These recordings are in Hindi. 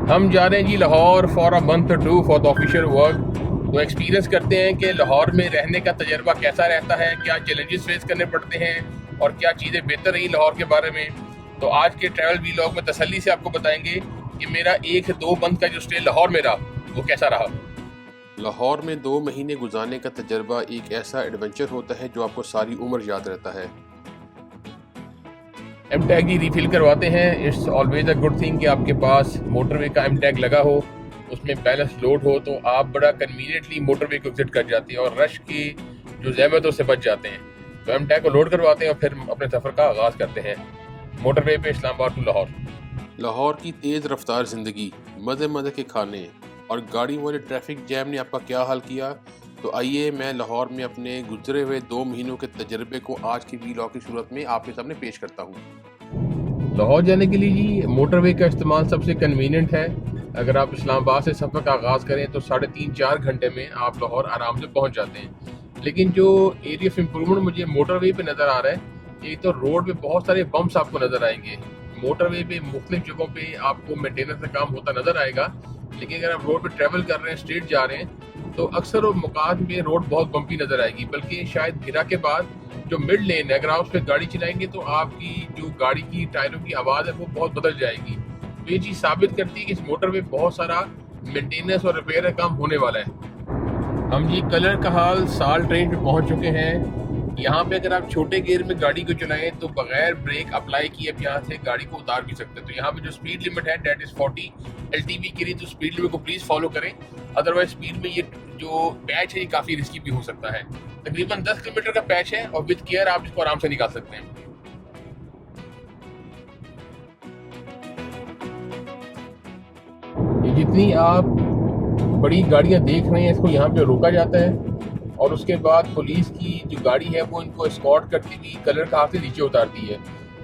हम जा रहे हैं जी Lahore for a month to for the official work. तो एक्सपीरियंस करते हैं कि लाहौर में रहने का तजर्बा कैसा रहता है, क्या चैलेंजेस फेस करने पड़ते हैं और क्या चीज़ें बेहतर रही लाहौर के बारे में। तो आज के ट्रैवल वीलॉग में तसल्ली से आपको बताएंगे कि मेरा 1 से 2 मंथ का जो स्टे लाहौर में रहा वो कैसा रहा। लाहौर में 2 महीने गुजारने का तजर्बा एक ऐसा एडवेंचर होता है जो आपको सारी उम्र याद रहता है। एम टैग की रीफिल करवाते हैं। It's always a good thing कि आपके पास मोटरवे का एम टैग लगा हो, उसमें बैलेंस लोड हो, तो आप बड़ा कन्वीनियंटली मोटरवे को एग्जिट कर जाते हैं और रश की जो ज़हमतों से बच जाते हैं। तो एम टैग को लोड करवाते हैं और फिर अपने सफ़र का आगाज़ करते हैं मोटरवे पे इस्लामाबाद टू लाहौर। लाहौर की तेज़ रफ्तार ज़िंदगी, मज़े मज़े के खाने और गाड़ी वाले ट्रैफिक जैम ने आपका क्या हाल किया। तो आइए मैं लाहौर में अपने गुजरे हुए 2 महीनों के तजर्बे को आज की वीलॉग की सूरत में आपके सामने पेश करता हूँ। लाहौर जाने के लिए जी मोटरवे का इस्तेमाल सबसे कन्वीनियंट है। अगर आप इस्लामाबाद से सफ़र का आगाज़ करें तो 3.5-4 घंटे में आप लाहौर आराम से पहुंच जाते हैं। लेकिन जो एरिया ऑफ इम्प्रूवमेंट मुझे मोटरवे पे नज़र आ रहा है, एक तो रोड पे बहुत सारे बम्प्स आपको नज़र आएंगे। मोटरवे पे मुख्तलिफ जगहों पे आपको मेंटेनेंस का काम होता नज़र आएगा, लेकिन अगर आप रोड पे ट्रैवल कर रहे हैं, स्ट्रेट जा रहे हैं, तो अक्सर और मौकात में रोड बहुत बम्पी नज़र आएगी। बल्कि शायद गिरा के बाद जो मिड लेन है, अगर आप उस पर गाड़ी चलाएंगे तो आपकी जो गाड़ी की टायरों की आवाज़ है वो बहुत बदल जाएगी। तो ये चीज़ साबित करती है कि इस मोटर में बहुत सारा मेंटेनेंस और रिपेयर का काम होने वाला है। हम जी कलर का हाल साल्ट रेंज में पहुंच चुके हैं। यहाँ पे अगर आप छोटे गियर में गाड़ी को चलाएं तो बगैर ब्रेक अप्लाई किए आप यहाँ से गाड़ी को उतार भी सकते हैं। तो यहाँ पे जो स्पीड लिमिट है डेट इज़ 40 LTV के लिए, तो स्पीड लिमिट को प्लीज़ फॉलो करें। अदरवाइज स्पीड में ये जो पैच है ये काफ़ी रिस्की भी हो सकता है। तकरीबन 10 किलोमीटर का पैच है और विद केयर आप इसको आराम से निकाल सकते हैं। ये जितनी आप बड़ी गाड़ियां देख रहे हैं इसको यहाँ पे रोका जाता है और उसके बाद पुलिस की जो गाड़ी है वो इनको एस्कॉर्ट करती हुई कलर का से नीचे उतारती है।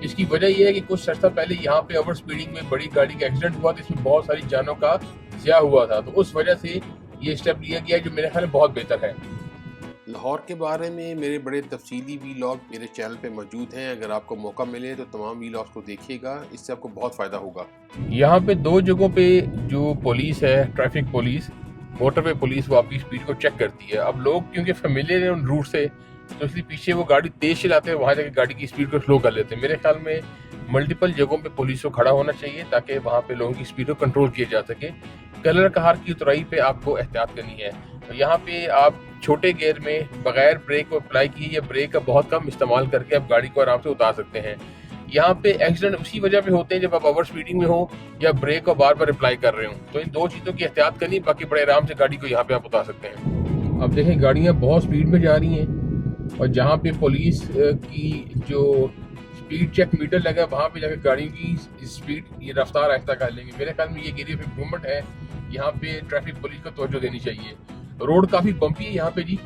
इसकी वजह यह है कि कुछ अर्सा पहले यहाँ पे ओवर स्पीडिंग में बड़ी गाड़ी का एक्सीडेंट हुआ था, इसमें बहुत सारी जानों का ज़िया हुआ था। तो उस वजह से ये स्टेप लिया गया जो मेरे ख्याल में बहुत बेहतर है। लाहौर के बारे में मेरे बड़े तफसीली वीलॉग मेरे चैनल पे मौजूद हैं। अगर आपको मौका मिले तो तमाम वीलॉग्स को देखिएगा, इससे आपको बहुत फ़ायदा होगा। यहाँ पे 2 जगहों पे जो पुलिस है, ट्रैफिक पुलिस, मोटरवे पुलिस, वो आपकी स्पीड को चेक करती है। अब लोग क्योंकि फेमिलियर है उन रूट से, तो इसलिए पीछे वो गाड़ी तेज चलाते हैं, वहाँ जाके गाड़ी की स्पीड को स्लो कर लेते हैं। मेरे ख्याल में मल्टीपल जगहों पे पुलिस को खड़ा होना चाहिए ताकि वहाँ पे लोगों की स्पीड को कंट्रोल किया जा सके। कलर कहार की उतराई पे आपको एहतियात करनी है। तो यहाँ पे आप छोटे गियर में बगैर ब्रेक को अप्लाई किए या ब्रेक का बहुत कम इस्तेमाल करके आप गाड़ी को आराम से उतार सकते हैं। यहाँ पे एक्सीडेंट उसी वजह पे होते हैं जब आप ओवर स्पीडिंग में हो या ब्रेक को बार बार अप्लाई कर रहे हो। तो इन 2 चीज़ों की एहतियात करनी, बाकी बड़े आराम से गाड़ी को यहाँ पे आप उतार सकते हैं। अब देखें गाड़ियाँ बहुत स्पीड में जा रही हैं और जहाँ पे पुलिस की जो स्पीड चेक मीटर लगा है वहाँ पे जाकर गाड़ियों की स्पीड ये रफ्तार आहिस्ता कर लेंगे। मेरे ख्याल में ये एरिया पे इम्प्रूवमेंट है, यहाँ पे ट्रैफिक पुलिस को तवज्जो देनी चाहिए। रोड काफ़ी बम्पी है यहाँ पे जी।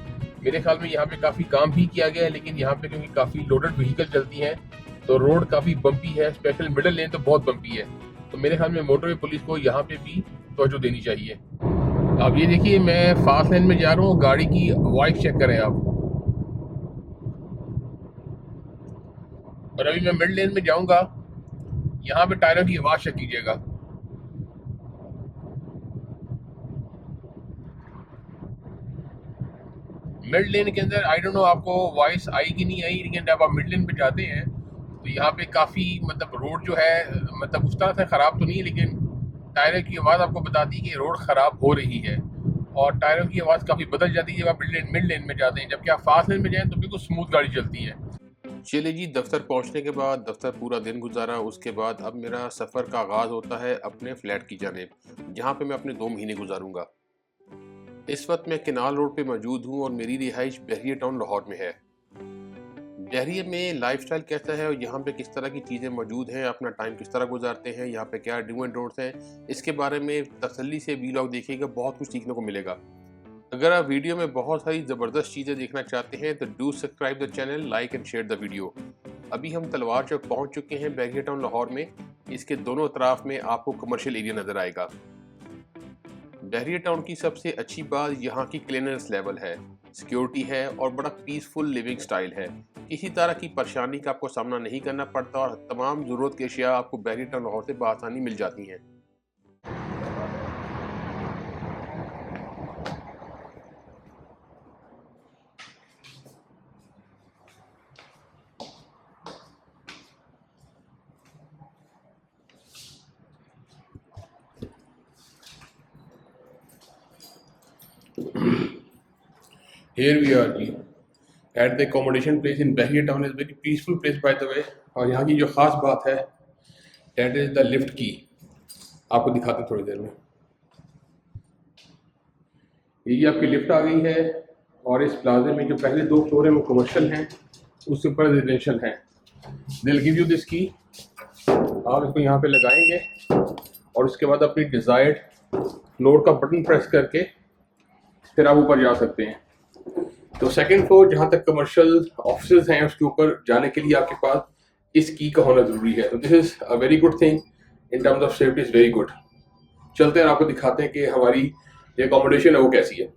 मेरे ख्याल में यहाँ पे काफ़ी काम भी किया गया है, लेकिन यहाँ पे क्योंकि काफ़ी लोडेड व्हीकल चलती हैं तो रोड काफ़ी बम्पी है, स्पेशल मिडल लेन तो बहुत बम्पी है। तो मेरे ख्याल में मोटरवे पुलिस को यहाँ पे भी तवज्जो देनी चाहिए। अब ये देखिए मैं फास्ट लेन में जा रहा हूँ, गाड़ी की वॉइस चेक करें आप। और अभी मैं मिड लेन में जाऊँगा, यहाँ पे टायरों की आवाज़ चेक कीजिएगा। मिड लेन के अंदर आई डोंट नो आपको वॉइस आई कि नहीं आई, लेकिन जब आप मिड लेन पे जाते हैं तो यहाँ पे काफ़ी मतलब रोड जो है मतलब उस तरह से ख़राब तो नहीं है, लेकिन टायरों की आवाज़ आपको बताती है कि रोड ख़राब हो रही है और टायरों की आवाज़ काफ़ी बदल जाती है जब आप मिड लेन में जाते हैं। जबकि आप फास्ट लेन में जाएँ तो बिल्कुल स्मूथ गाड़ी चलती है। चलिए जी, दफ्तर पहुंचने के बाद दफ्तर पूरा दिन गुजारा, उसके बाद अब मेरा सफ़र का आगाज़ होता है अपने फ्लैट की जानिब, जहां पे मैं अपने 2 महीने गुजारूंगा। इस वक्त मैं केनाल रोड पे मौजूद हूं और मेरी रिहाइश बहरिया टाउन लाहौर में है। बहरिया में लाइफस्टाइल कैसा है और यहाँ पे किस तरह की चीज़ें मौजूद हैं, अपना टाइम किस तरह गुजारते हैं, यहाँ पे क्या डू एंड डोंट्स हैं, इसके बारे में तसल्ली से वीलॉग देखिएगा, बहुत कुछ सीखने को मिलेगा। अगर आप वीडियो में बहुत सारी ज़बरदस्त चीज़ें देखना चाहते हैं तो do subscribe the channel, like and share the video. अभी हम तलवार चौक पहुंच चुके हैं बहरिया टाउन लाहौर में। इसके दोनों तरफ में आपको कमर्शियल एरिया नज़र आएगा। बहरिया टाउन की सबसे अच्छी बात यहाँ की क्लीननेस लेवल है, सिक्योरिटी है और बड़ा पीसफुल लिविंग स्टाइल है। किसी तरह की परेशानी का आपको सामना नहीं करना पड़ता और तमाम ज़रूरत की अशिया आपको बहरिया टाउन लाहौर से बआसानी मिल जाती हैं। Here we are ji at the accommodation place in Bahia Town. Is very peaceful place by the way. और यहाँ की जो ख़ास बात है that is the lift key. आपको दिखाते हैं थोड़ी देर में। ये आपकी लिफ्ट आ गई है और इस प्लाजे में जो पहले 2 फ्लोर हैं वो कमर्शियल हैं, उसके ऊपर रेजिडेंशियल हैं। दिल गिव यू दिस की, आप इसको यहाँ पे लगाएंगे और उसके बाद अपनी डिज़ायर्ड फ्लोर का बटन प्रेस करके फिर आप ऊपर जा सकते हैं। तो सेकंड फ्लोर जहाँ तक कमर्शियल ऑफिसेज हैं उसके ऊपर जाने के लिए आपके पास इस की का होना ज़रूरी है। तो this is a very good thing in terms of safety, is very good. चलते हैं आपको दिखाते हैं कि हमारी जो अकोमोडेशन है वो कैसी है।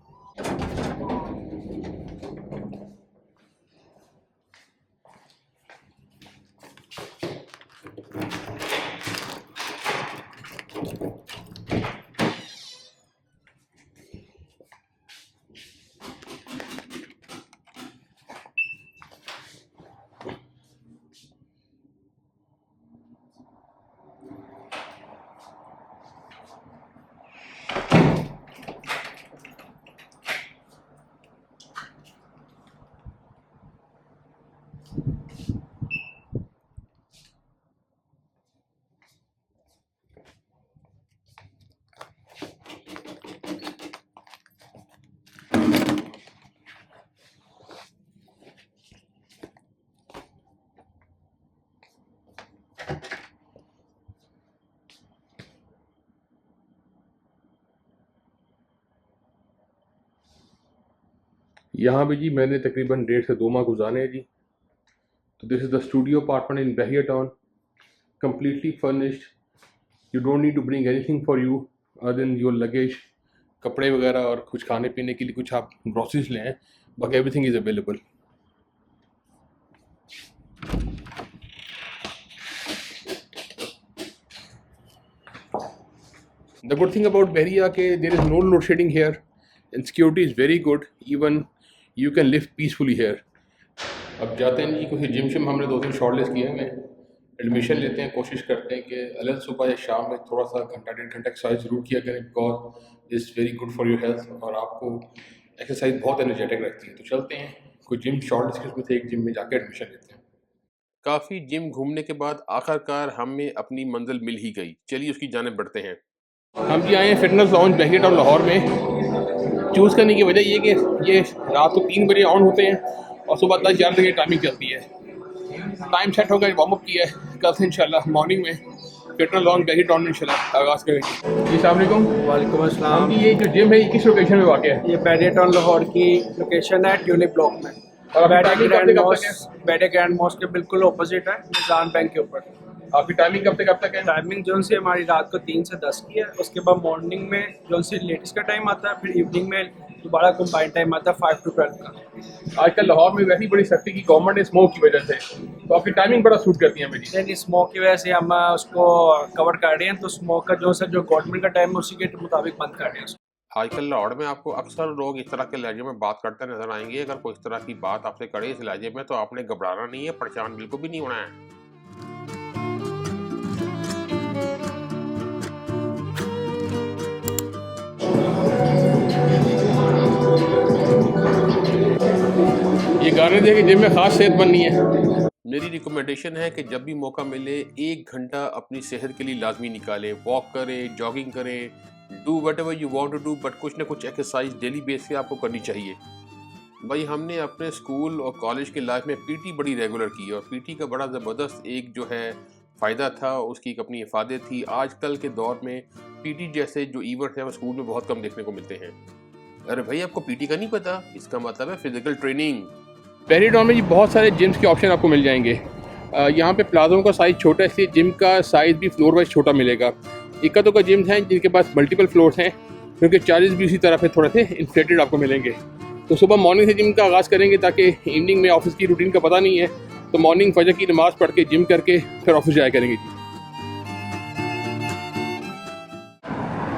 यहाँ पे जी मैंने तकरीबन 1.5 से 2 माह गुजारे हैं जी। तो this is the studio apartment in बहिया town, completely furnished. You don't need to bring anything for you other than your luggage, कपड़े वगैरह और कुछ खाने पीने के लिए कुछ आप ग्रोसरीज लें, बाकी everything is available. The good thing about Bahia ke there is no load shedding here and security is very good. Even you can live peacefully here. अब जाते हैं जी, कुछ जिम शिम हमने 2-3 शॉर्टलिस्ट किए हैं, एडमिशन लेते हैं, कोशिश करते हैं कि अलग सुबह या शाम में थोड़ा सा घंटा 1.5 घंटा एक्सरसाइज ज़रूर किया करें, because is very good for your health और आपको एक्सरसाइज बहुत एनर्जेटिक रखती है। तो चलते हैं कोई जिम शॉर्टलिस्ट के उसमें से एक जिम में जाकर एडमिशन लेते हैं। काफ़ी जिम घूमने के बाद आखिरकार हमें अपनी मंजिल मिल ही गई। चलिए उसकी जानिब बढ़ते हैं। हम जी आए हैं फिटनेस लॉन्ज बहिया टाउन लाहौर में। चूज़ करने की वजह ये कि ये रात को 3 बजे ऑन होते हैं और सुबह 10-11 बजे टाइमिंग चलती है। टाइम सेट होगा, वार्म अप किया है, कल से इंशाल्लाह मॉर्निंग में फिटनेस लॉन्ज बहिया टाउन में इंशाल्लाह आगाज़ करेंगे। जी अस्सलाम वालेकुम। वालेकुम अस्सलाम। ये जो जिम है ये किस लोकेशन में वाक़ है? ये बहिया टाउन लाहौर की लोकेशन है, ट्यूलिप ब्लॉक में। और आपकी टाइमिंग कब बहिया ग्रैंड मॉस्क के बिल्कुल ऑपोजिट है, निज़ाम बैंक के ऊपर। आपकी टाइमिंग कब तक है? टाइमिंग जो से हमारी रात को 3 से 10 की है, उसके बाद मॉर्निंग में जो से लेडीज़ का टाइम आता है, फिर इवनिंग में दोबारा कंबाइंड टाइम आता है 5 to 12 का। आजकल लाहौर में वैसी बड़ी सख्ती की गवर्नमेंट है स्मोक की वजह से, तो आपकी टाइमिंग बड़ा सूट करती है मेरी। लेकिन स्मोक की वजह से हम उसको कवर कर रहे हैं, तो स्मोक का जो गवर्नमेंट का टाइम है उसी के मुताबिक बंद कर रहे हैं। आजकल लाहौर में आपको अक्सर लोग इस तरह के लहजे में बात करते नजर आएंगे। अगर कोई इस तरह की बात आपसे करे इस लहजे में तो आपने घबराना नहीं है, परेशान बिल्कुल भी नहीं होना है। ये गाने दे कि जिम में खास सेहत बननी है। मेरी रिकमेंडेशन है कि जब भी मौका मिले 1 घंटा अपनी सेहत के लिए लाजमी निकालें। वॉक करें, जॉगिंग करें, do whatever you want to do, but कुछ ना कुछ एक्सरसाइज डेली बेस पे आपको करनी चाहिए। भाई हमने अपने स्कूल और कॉलेज के लाइफ में पीटी बड़ी रेगुलर की और पीटी का बड़ा ज़बरदस्त एक जो है फ़ायदा था, उसकी एक अपनी इफादत थी। आजकल के दौर में पीटी जैसे जो इवेंट हैं वो स्कूल में बहुत कम देखने को मिलते हैं। अरे भाई आपको पीटी का नहीं पता? इसका मतलब है फिजिकल ट्रेनिंग। बहिया टाउन में जी बहुत सारे जिम्स के ऑप्शन आपको मिल जाएंगे। यहाँ पे प्लाजों का साइज़ छोटा है, इसलिए जिम का साइज़ भी फ्लोर वाइज छोटा मिलेगा। इक्का का जिम्स हैं जिनके पास मल्टीपल फ्लोर्स हैं, क्योंकि चार्जेस भी उसी तरह पे थोड़े से इन्फ्लेटेड आपको मिलेंगे। तो सुबह मॉर्निंग से जिम का आगाज़ करेंगे ताकि इवनिंग में ऑफिस की रूटीन का पता नहीं है, तो मॉर्निंग फजर की नमाज़ पढ़ के जिम करके फिर ऑफिस जाया करेंगे जी।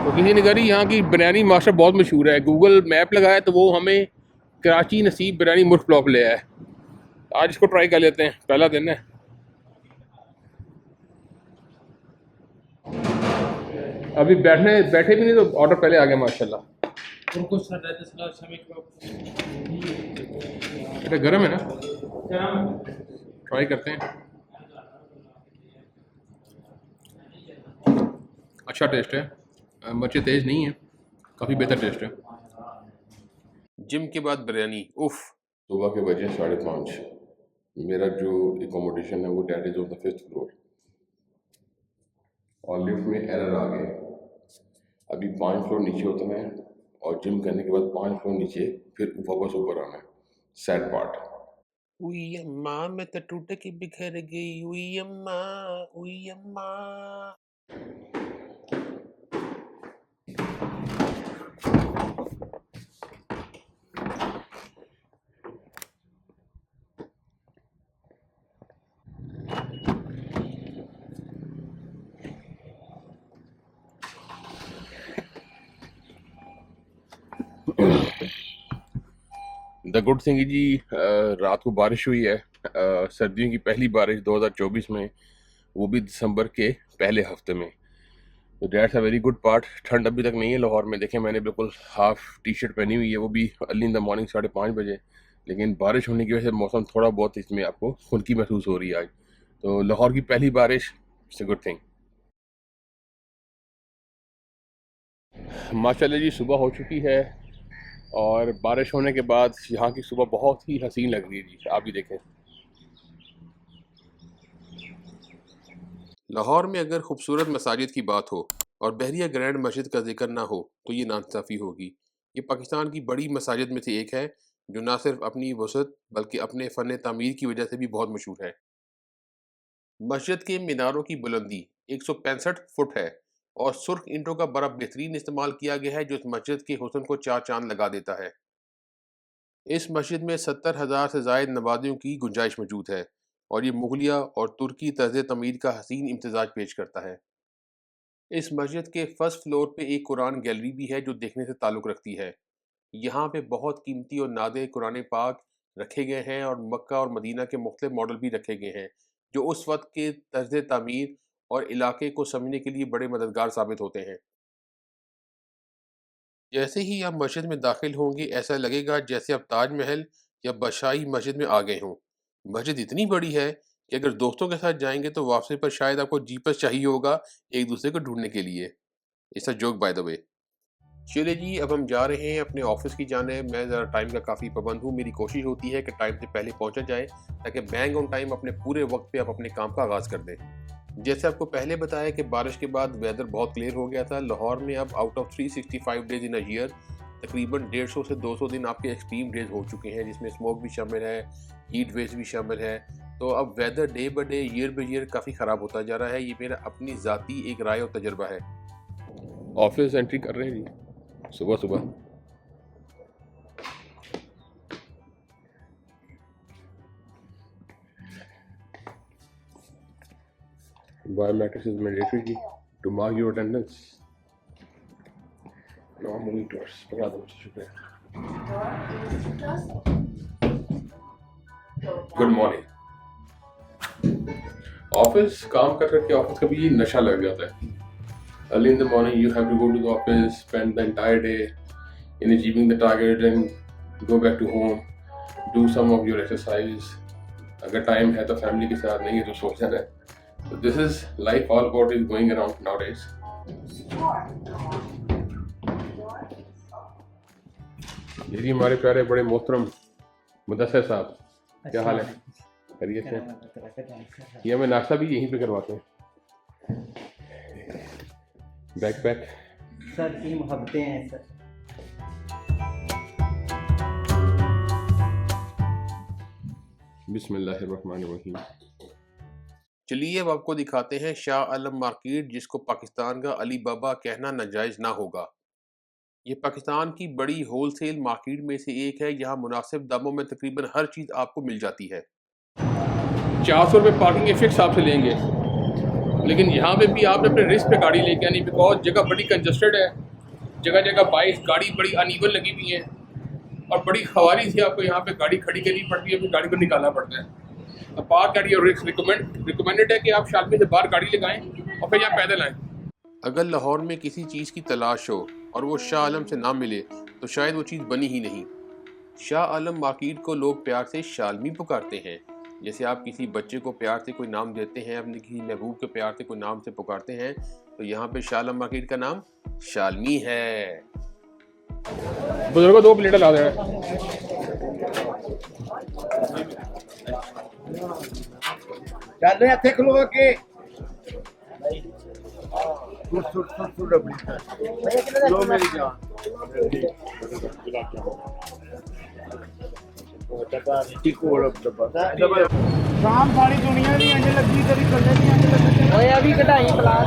तो किसी ने कहा यहाँ की बिरयानी मास्टर बहुत मशहूर है, गूगल मैप लगाया तो वो हमें कराची नसीब बिरयानी मुर्फ ब्लॉक ले आया है। आज इसको ट्राई कर लेते हैं, पहला दिन है। अभी बैठे भी नहीं तो ऑर्डर पहले आ गया माशाल्लाह। उनको सर बेटा गर्म है ना, ट्राई करते हैं। अच्छा टेस्ट है, मिर्ची तेज़ नहीं है, काफ़ी बेहतर टेस्ट है। जिम के बाद बिरयानी, उफ। सुबह के बजे 5:30। मेरा जो एकोमोडेशन है वो that is on the 5th floor और लिफ्ट में एरर आ गए। अभी 5 फ्लोर नीचे उतरना है और जिम करने के बाद 5 फ्लोर नीचे फिर वापस ऊपर आना है। Sad part. उई अम्मा मैं तो टूट के बिखर गई, उई अम्मा, उई अम्मा। द गुड थिंग जी, रात को बारिश हुई है, सर्दियों की पहली बारिश 2024 में, वो भी दिसंबर के पहले हफ्ते में। तो that's a very good part. ठंड अभी तक नहीं है लाहौर में, देखें मैंने बिल्कुल हाफ टी शर्ट पहनी हुई है, वो भी अर्ली इन द मॉर्निंग 5:30 बजे। लेकिन बारिश होने की वजह से मौसम थोड़ा बहुत इसमें आपको खुनकी महसूस हो रही है आज। तो लाहौर की पहली बारिश, इट्स अ गुड थिंग। माशाल्लाह जी, सुबह हो चुकी है और बारिश होने के बाद यहाँ की सुबह बहुत ही हसीन लग रही है जी, आप भी देखें। लाहौर में अगर खूबसूरत मसाजिद की बात हो और बहरिया ग्रैंड मस्जिद का जिक्र ना हो तो ये नाइंसाफ़ी होगी। ये पाकिस्तान की बड़ी मसाजिद में से एक है जो ना सिर्फ अपनी वसअत बल्कि अपने फ़न तामीर की वजह से भी बहुत मशहूर है। मस्जिद के मीनारों की बुलंदी 165 फुट है और सुर्ख ईंटों का बड़ा बेहतरीन इस्तेमाल किया गया है जो इस मस्जिद के हुस्न को चार चांद लगा देता है। इस मस्जिद में 70,000 से ज़ायद नवाजियों की गुंजाइश मौजूद है और ये मुगलिया और तुर्की तर्ज तमीर का हसीन इम्तजाज पेश करता है। इस मस्जिद के फर्स्ट फ्लोर पे एक कुरान गैलरी भी है जो देखने से ताल्लुक़ रखती है। यहाँ पे बहुत कीमती और नादिर कुरान पाक रखे गए हैं और मक्का और मदीना के मुख्तलिफ मॉडल भी रखे गए हैं जो उस वक्त के तर्ज तामीर और इलाके को समझने के लिए बड़े मददगार साबित होते हैं। जैसे ही आप मस्जिद में दाखिल होंगे ऐसा लगेगा जैसे आप ताजमहल या बदशाही मस्जिद में आ गए हों। मस्जिद इतनी बड़ी है कि अगर दोस्तों के साथ जाएंगे तो वापसी पर शायद आपको जीपस चाहिए होगा एक दूसरे को ढूंढने के लिए। It's a joke by the way. चलिए जी, अब हम जा रहे हैं अपने ऑफिस की जानिब। मैं ज़रा टाइम का काफ़ी पाबंद हूँ, मेरी कोशिश होती है कि टाइम से पहले पहुँचा जाए ताकि बैंग ऑन टाइम अपने पूरे वक्त पे आप अपने काम का आगाज़ कर दें। जैसे आपको पहले बताया कि बारिश के बाद वेदर बहुत क्लियर हो गया था। लाहौर में अब out of 365 days in a year तकरीबन 150 से 200 दिन आपके एक्सट्रीम डेज हो चुके हैं जिसमें स्मोक भी शामिल है, हीट वेव्स भी शामिल है। तो अब weather day by day, year by year काफ़ी ख़राब होता जा रहा है। ये मेरा अपनी ज़ाती एक राय और तजर्बा है। ऑफिस एंट्री कर रहे हैं जी सुबह सुबह। Biometrics is mandatory ji, to mark your attendance. No, I'm moving towards. पकड़ा दो, शुक्रिया। Good morning. ऑफिस काम कर करके ऑफिस का भी नशा लग जाता है। Early in the morning you have to go to the office, spend the entire day in achieving the target and go back to home, do some of your exercise. अगर टाइम है तो फैमिली के साथ, नहीं है तो सो जाना है। So this is life all about is going around nowadays. ये जी हमारे प्यारे बड़े मोहतरम मुदस्सिर साहब, क्या हाल है? खैरियत से? ये हमें नाश्ता भी यहीं पे करवाते हैं। बैकपैक सर की मोहब्बतें हैं सर। बिस्मिल्लाहिर्रहमानिर्रहीम। चलिए अब आपको दिखाते हैं शाह आलम मार्केट जिसको पाकिस्तान का अली बाबा कहना नाजायज़ ना होगा। ये पाकिस्तान की बड़ी होलसेल मार्केट में से एक है। यहाँ मुनासिब दामों में तकरीबन हर चीज़ आपको मिल जाती है। 400 रुपये पार्किंग फिक्स आपसे लेंगे, लेकिन यहाँ पे भी आपने अपने रिस्क पे गाड़ी लेके आनी, बिकॉज जगह बड़ी कंजस्टेड है, जगह जगह बाइक गाड़ी बड़ी अनइवन लगी हुई है और बड़ी खवारी थी, आपको यहाँ पे गाड़ी खड़ी करनी पड़ती है, फिर गाड़ी को निकालना पड़ता है। पार्क गाड़ी और रिकमेंडेड है कि आप शालमी से बाहर गाड़ी लगाएं और फिर यहाँ पैदल आएँ। अगर लाहौर में किसी चीज़ की तलाश हो और वो शाह आलम से ना मिले तो शायद वो चीज़ बनी ही नहीं। शाह आलम मार्केट को लोग प्यार से शालमी पुकारते हैं। जैसे आप किसी बच्चे को प्यार से कोई नाम देते हैं, अपने किसी महबूब के प्यार से कोई नाम से पुकारते हैं, तो यहाँ पे शाह आलम मार्केट का नाम शालमी है। बुजुर्गों 2 प्लेटें ला देना। चल इत्थे खलो के लो मेरी जान शाम सारी दुनिया दी अंज लगी तेरी कल्ले दी अंज लगी ओए अभी कटाई प्लान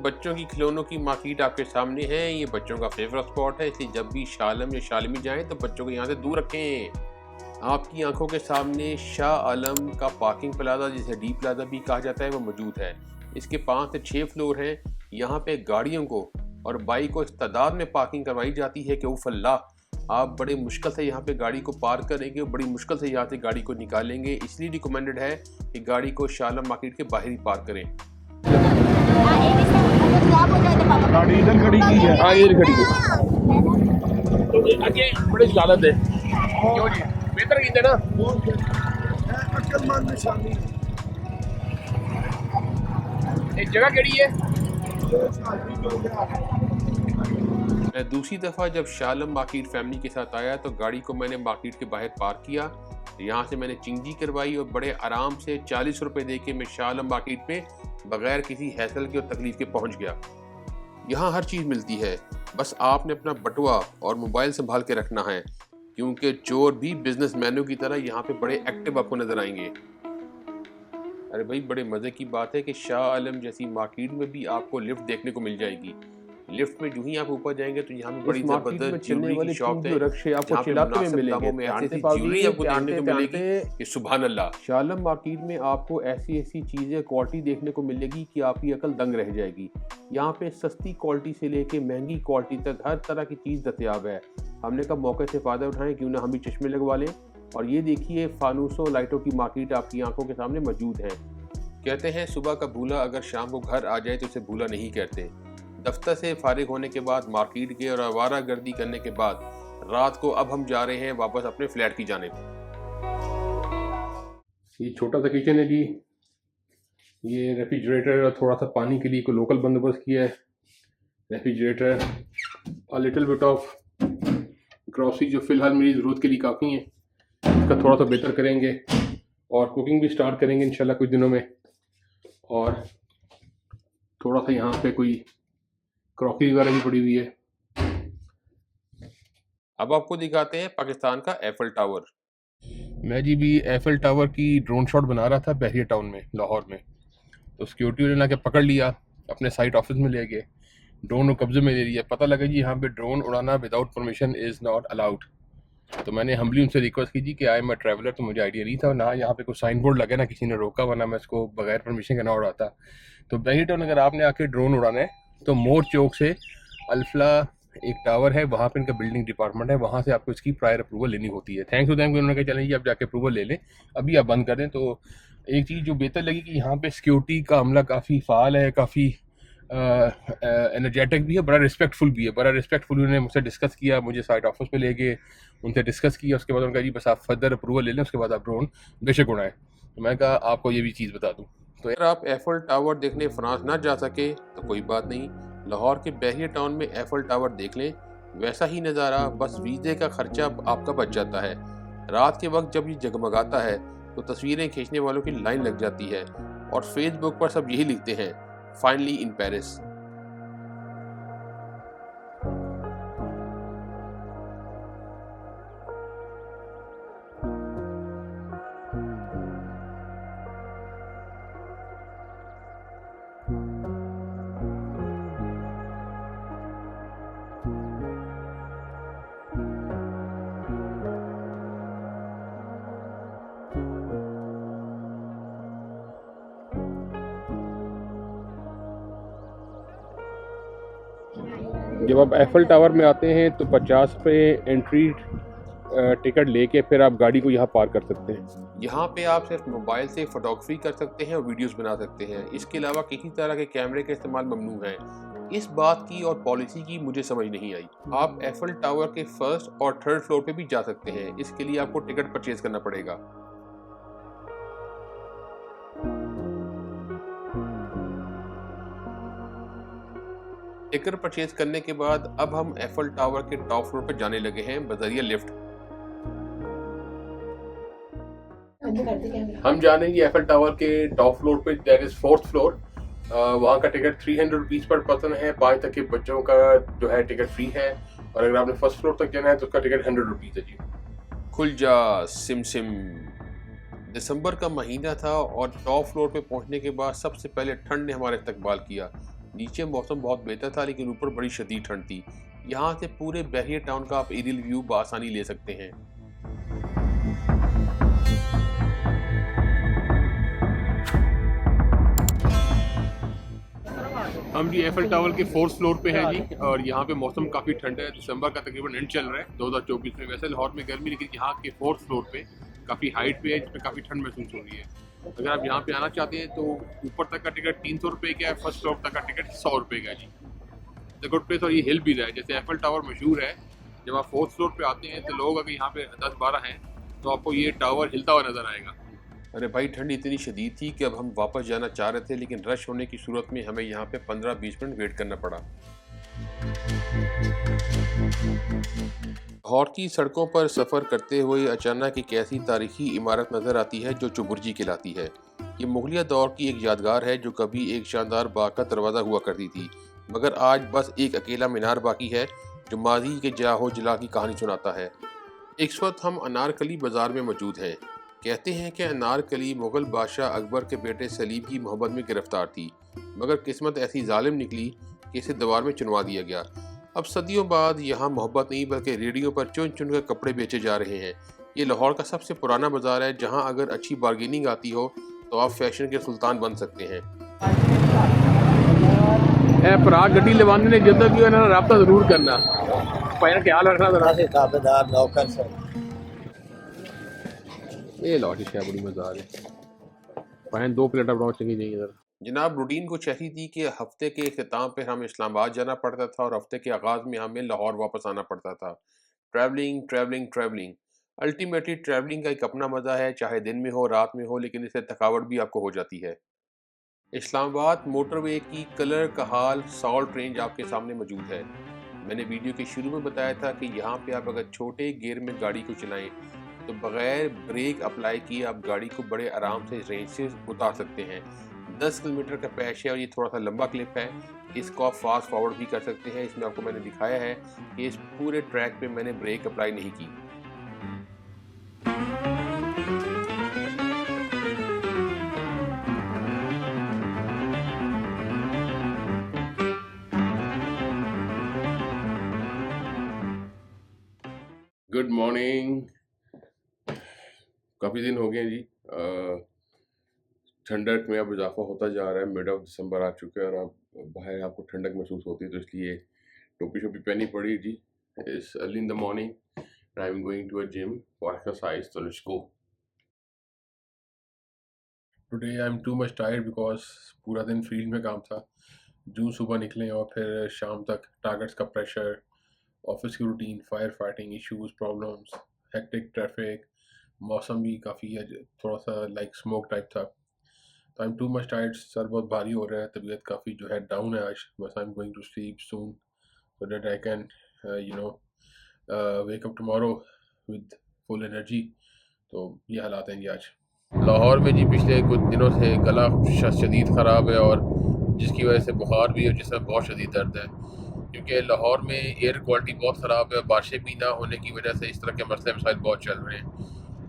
बच्चों की खिलौनों की मार्केट आपके सामने है। ये बच्चों का फेवरेट स्पॉट है, इसलिए जब भी शाह आलम या शालमी जाएं तो बच्चों को यहाँ से दूर रखें। आपकी आंखों के सामने शाह आलम का पार्किंग प्लाजा, जिसे डी प्लाजा भी कहा जाता है, वो मौजूद है। इसके 5 से 6 फ्लोर हैं। यहाँ पे गाड़ियों को और बाइक को इस तादाद में पार्किंग करवाई जाती है कि उफ़ अल्लाह, आप बड़े मुश्किल से यहाँ पे गाड़ी को पार्क करेंगे, बड़ी मुश्किल से यहाँ से गाड़ी को निकालेंगे। इसलिए रिकमेंडेड है कि गाड़ी को शाह आलम मार्केट के बाहर ही पार्क करें। गाड़ी इधर खड़ी की है। हाँ ये खड़ी है, तो आगे बड़ी हालत है। क्यों जी बेहतर की ना अक्लमंद निशानी एक जगह केड़ी है। मैं दूसरी दफ़ा जब शाह आलम मार्केट फैमिली के साथ आया तो गाड़ी को मैंने मार्केट के बाहर पार्क किया। यहाँ से मैंने चिंगी करवाई और बड़े आराम से 40 रुपये दे के मैं शाह आलम मार्केट में बगैर किसी हैसल के और तकलीफ के पहुँच गया। यहाँ हर चीज़ मिलती है, बस आपने अपना बटुआ और मोबाइल संभाल के रखना है, क्योंकि चोर भी बिजनेसमैनों की तरह यहाँ पे बड़े एक्टिव आपको नजर आएंगे। अरे भाई, बड़े मज़े की बात है कि शाह आलम जैसी मार्केट में भी आपको लिफ्ट देखने को मिल जाएगी। लिफ्ट में जो ही आप ऊपर जाएंगे तो यहाँ पे बड़ी जबरदस्त ज्वेलरी की शॉप है, आपको चिलाते में मिलेंगे, ऐसी ज्वेलरी आपको देखने को मिलेगी कि सुभान अल्लाह। शाह आलम मार्केट में आपको ऐसी ऐसी चीज़ें क्वालिटी देखने को मिलेगी कि आपकी अकल दंग रह जाएगी। यहाँ पे सस्ती क्वालिटी से लेके महंगी क्वालिटी तक हर तरह की चीज़ दस्तयाब है। हमने कहा मौके से फ़ायदा उठाएं, क्यों ना हम भी चश्मे लगवा लें। और ये देखिए, फानूसों लाइटों की मार्केट आपकी आंखों के सामने मौजूद है। कहते हैं सुबह का भूला अगर शाम को घर आ जाए तो उसे भूला नहीं कहते। दफ्तर से फारिग होने के बाद, मार्केट के और आवारा गर्दी करने के बाद रात को अब हम जा रहे हैं वापस अपने फ्लैट की जानिब। ये छोटा सा किचन है जी, ये रेफ्रिजरेटर और थोड़ा सा पानी के लिए कोई लोकल बंदोबस्त किया है। रेफ्रिजरेटर और लिटिल बिट ऑफ ग्रॉसरी जो फ़िलहाल मेरी ज़रूरत के लिए काफ़ी है, इसका थोड़ा सा बेहतर करेंगे और कुकिंग भी स्टार्ट करेंगे इंशाल्लाह कुछ दिनों में। और थोड़ा सा यहाँ पे कोई क्रॉकरी वगैरह भी पड़ी हुई है। अब आपको दिखाते हैं पाकिस्तान का एफिल टावर। मैं जी भी एफिल टावर की ड्रोन शॉट बना रहा था बहरिया टाउन में, लाहौर में। तो सिक्योरिटी वाले ने आके पकड़ लिया, अपने साइट ऑफिस में ले गए, ड्रोन को कब्जे में ले लिया। पता लगा जी यहाँ पे ड्रोन उड़ाना without permission is not allowed. तो मैंने हम्बली उनसे रिक्वेस्ट की जी कि आई एम अ ट्रैवलर, तो मुझे आइडिया नहीं था ना यहाँ पे कोई साइन बोर्ड लगे, ना किसी ने रोका, वरना मैं इसको बगैर परमिशन के ना उड़ाता। तो बहरिया टाउन अगर आपने आके ड्रोन उड़ाना है तो मोर चौक से अल्फला एक टावर है, वहाँ पे इनका बिल्डिंग डिपार्टमेंट है, वहाँ से आपको इसकी प्रायर अप्रूवल लेनी होती है। थैंक्स टू देम उन्होंने कहा चलें जी आप जाके अप्रूवल ले लें, अभी आप बंद कर दें। तो एक चीज़ जो बेहतर लगी कि यहाँ पे सिक्योरिटी का अमला काफ़ी फ़ाल है, काफ़ी एनर्जेटिक भी है, बड़ा रिस्पेक्टफुल भी है। बड़ा रिस्पेक्टफुल उन्होंने मुझसे डिस्कस किया, मुझे साइट ऑफिस पे ले गए, उनसे डिस्कस किया। उसके बाद उन्होंने कहा जी बस आप फर्दर अप्रूवल ले लें, उसके बाद आप ड्रोन बेशक उड़ाएं। तो मैंने कहा आपको ये भी चीज़ बता दूँ। तो अगर आप एफिल टावर देखने फ्रांस ना जा सके तो कोई बात नहीं, लाहौर के बहरिया टाउन में एफिल टावर देख लें। वैसा ही नज़ारा, बस वीज़े का खर्चा आपका बच जाता है। रात के वक्त जब ये जगमगाता है तो तस्वीरें खींचने वालों की लाइन लग जाती है और फेसबुक पर सब यही लिखते हैं, फाइनली इन पेरिस। जब आप एफिल टावर में आते हैं तो 50 पे एंट्री टिकट लेके फिर आप गाड़ी को यहाँ पार्क कर सकते हैं। यहाँ पे आप सिर्फ मोबाइल से फोटोग्राफी कर सकते हैं और वीडियोस बना सकते हैं। इसके अलावा किसी तरह के कैमरे का इस्तेमाल ममनू है। इस बात की और पॉलिसी की मुझे समझ नहीं आई। आप एफिल टावर के फर्स्ट और थर्ड फ्लोर पे भी जा सकते हैं। इसके लिए आपको टिकट परचेज करना पड़ेगा। टिकट परचेज करने के बाद अब हम एफिल टावर के टॉप फ्लोर पर जाने लगे हैं बजरिया लिफ्ट। हम जा रहे हैं एफिल टावर के टॉप फ्लोर पे, दैट इज फोर्थ फ्लोर। वहाँ का टिकट 300 रुपीज पर पर्सन है। 5 तक के बच्चों का जो है टिकट फ्री है, और अगर आपने फर्स्ट फ्लोर तक जाना है तो उसका टिकट 100 रुपीज है जी। खुल जा सिम सिम। दिसंबर का महीना था और टॉप फ्लोर पे पहुंचने के बाद सबसे पहले ठंड ने हमारा इस्तकबाल किया। नीचे मौसम बहुत बेहतर था लेकिन ऊपर बड़ी शदीद ठंड थी। यहाँ से पूरे बहरिया टाउन का आप एरियल व्यू बआसानी ले सकते हैं। हम जी एफिल टावर के फोर्थ फ्लोर पे हैं जी, और यहाँ पे मौसम काफ़ी ठंडा है। दिसंबर का तकरीबन एंड चल रहा है 2024 में। वैसे लाहौर में गर्मी, लेकिन यहाँ के फोर्थ फ्लोर पे काफ़ी हाइट पे है, जिसमें काफ़ी ठंड महसूस हो रही है। अगर आप यहाँ पे आना चाहते हैं तो ऊपर तक का टिकट 300 रुपये का है, फर्स्ट फ्लोर तक का टिकट 100 रुपये का है जी। The good place. और ये हिल भी रहा है, जैसे एफिल टावर मशहूर है। जब आप फोर्थ फ्लोर पे आते हैं तो लोग अगर यहाँ पे 10-12 हैं तो आपको ये टावर हिलता हुआ नजर आएगा। अरे भाई, ठंड इतनी शदीद थी कि अब हम वापस जाना चाह रहे थे, लेकिन रश होने की सूरत में हमें यहाँ पे 15-20 मिनट वेट करना पड़ा। लाहौर की सड़कों पर सफ़र करते हुए अचानक एक ऐसी तारीखी इमारत नज़र आती है जो चुबुर्जी कहलाती है। ये मुगलिया दौर की एक यादगार है जो कभी एक शानदार बाग का दरवाज़ा हुआ करती थी, मगर आज बस एक अकेला मीनार बाकी है जो माजी के जाहो जला की कहानी सुनाता है। इस वक्त हम अनारकली बाज़ार में मौजूद हैं। कहते हैं कि अनारकली मुग़ल बादशाह अकबर के बेटे सलीम की मोहब्बत में गिरफ्तार थी, मगर किस्मत ऐसी जालिम निकली कि इसे दीवार में चुनवा दिया गया। अब सदियों बाद यहाँ मोहब्बत नहीं बल्कि रेडियो पर चुन चुन कर कपड़े बेचे जा रहे हैं। ये लाहौर का सबसे पुराना बाज़ार है जहाँ अगर अच्छी बार्गेनिंग आती हो तो आप फैशन के सुल्तान बन सकते हैं। पराग गड्डी लवाने ने जल्द की रब्ता जरूर करना, पैर ख्याल रखना जरा। ताबेदार नौकर सर। ये लौटी है बड़ी मजा आ रही। पहन 2 प्लेट बनाओ चंगी नहीं इधर। जनाब, रूटीन कुछ ऐसी थी कि हफ्ते के इख्तिताम पर हमें इस्लामाबाद जाना पड़ता था और हफ्ते के आगाज़ में हमें लाहौर वापस आना पड़ता था। Travelling travelling travelling. Ultimately travelling का एक अपना मज़ा है, चाहे दिन में हो रात में हो, लेकिन इससे थकावट भी आपको हो जाती है। इस्लामाबाद मोटरवे की कलर कहाल सॉल्ट रेंज आपके सामने मौजूद है। मैंने वीडियो के शुरू में बताया था कि यहाँ पे आप अगर छोटे गियर में गाड़ी को चलाएं तो बगैर ब्रेक अप्लाई किए आप गाड़ी को बड़े आराम से रेंज से उतार सकते हैं। 10 किलोमीटर का पैच है और ये थोड़ा सा लंबा क्लिप है। इसको आप फास्ट फॉरवर्ड भी कर सकते हैं। इसमें आपको मैंने दिखाया है कि इस पूरे ट्रैक पे मैंने ब्रेक अप्लाई नहीं की। Good morning. काफ़ी दिन हो गए जी। ठंडक में अब इजाफा होता जा रहा है। मिड ऑफ दिसंबर आ चुके हैं और अब बाहर आपको ठंडक महसूस होती है, तो इसलिए टोपी शोपी पहनी पड़ी जी। It's early in the morning, I am going to a gym for exercise, so let's go. Today I am too much tired because पूरा दिन फील्ड में काम था। जूँ सुबह निकले और फिर शाम तक टारगेट्स का प्रेशर, ऑफिस की routine, fire fighting issues, problems, hectic traffic, मौसम भी काफ़ी थोड़ा सा लाइक स्मोक टाइप था। तो आई am too much tired, sir बहुत भारी हो रहा है, तबीयत काफ़ी जो है डाउन है आज। बस I am going to sleep soon so that I can wake up tomorrow with full energy. तो ये हालात हैं जी आज लाहौर में जी। पिछले कुछ दिनों से गला शदीद ख़राब है और जिसकी वजह से बुखार भी है, जिसमें बहुत शदीद दर्द है, क्योंकि लाहौर में एयर क्वालिटी बहुत ख़राब है। बारिशें भी ना होने की वजह से इस तरह के मसले मसाइल बहुत चल रहे हैं।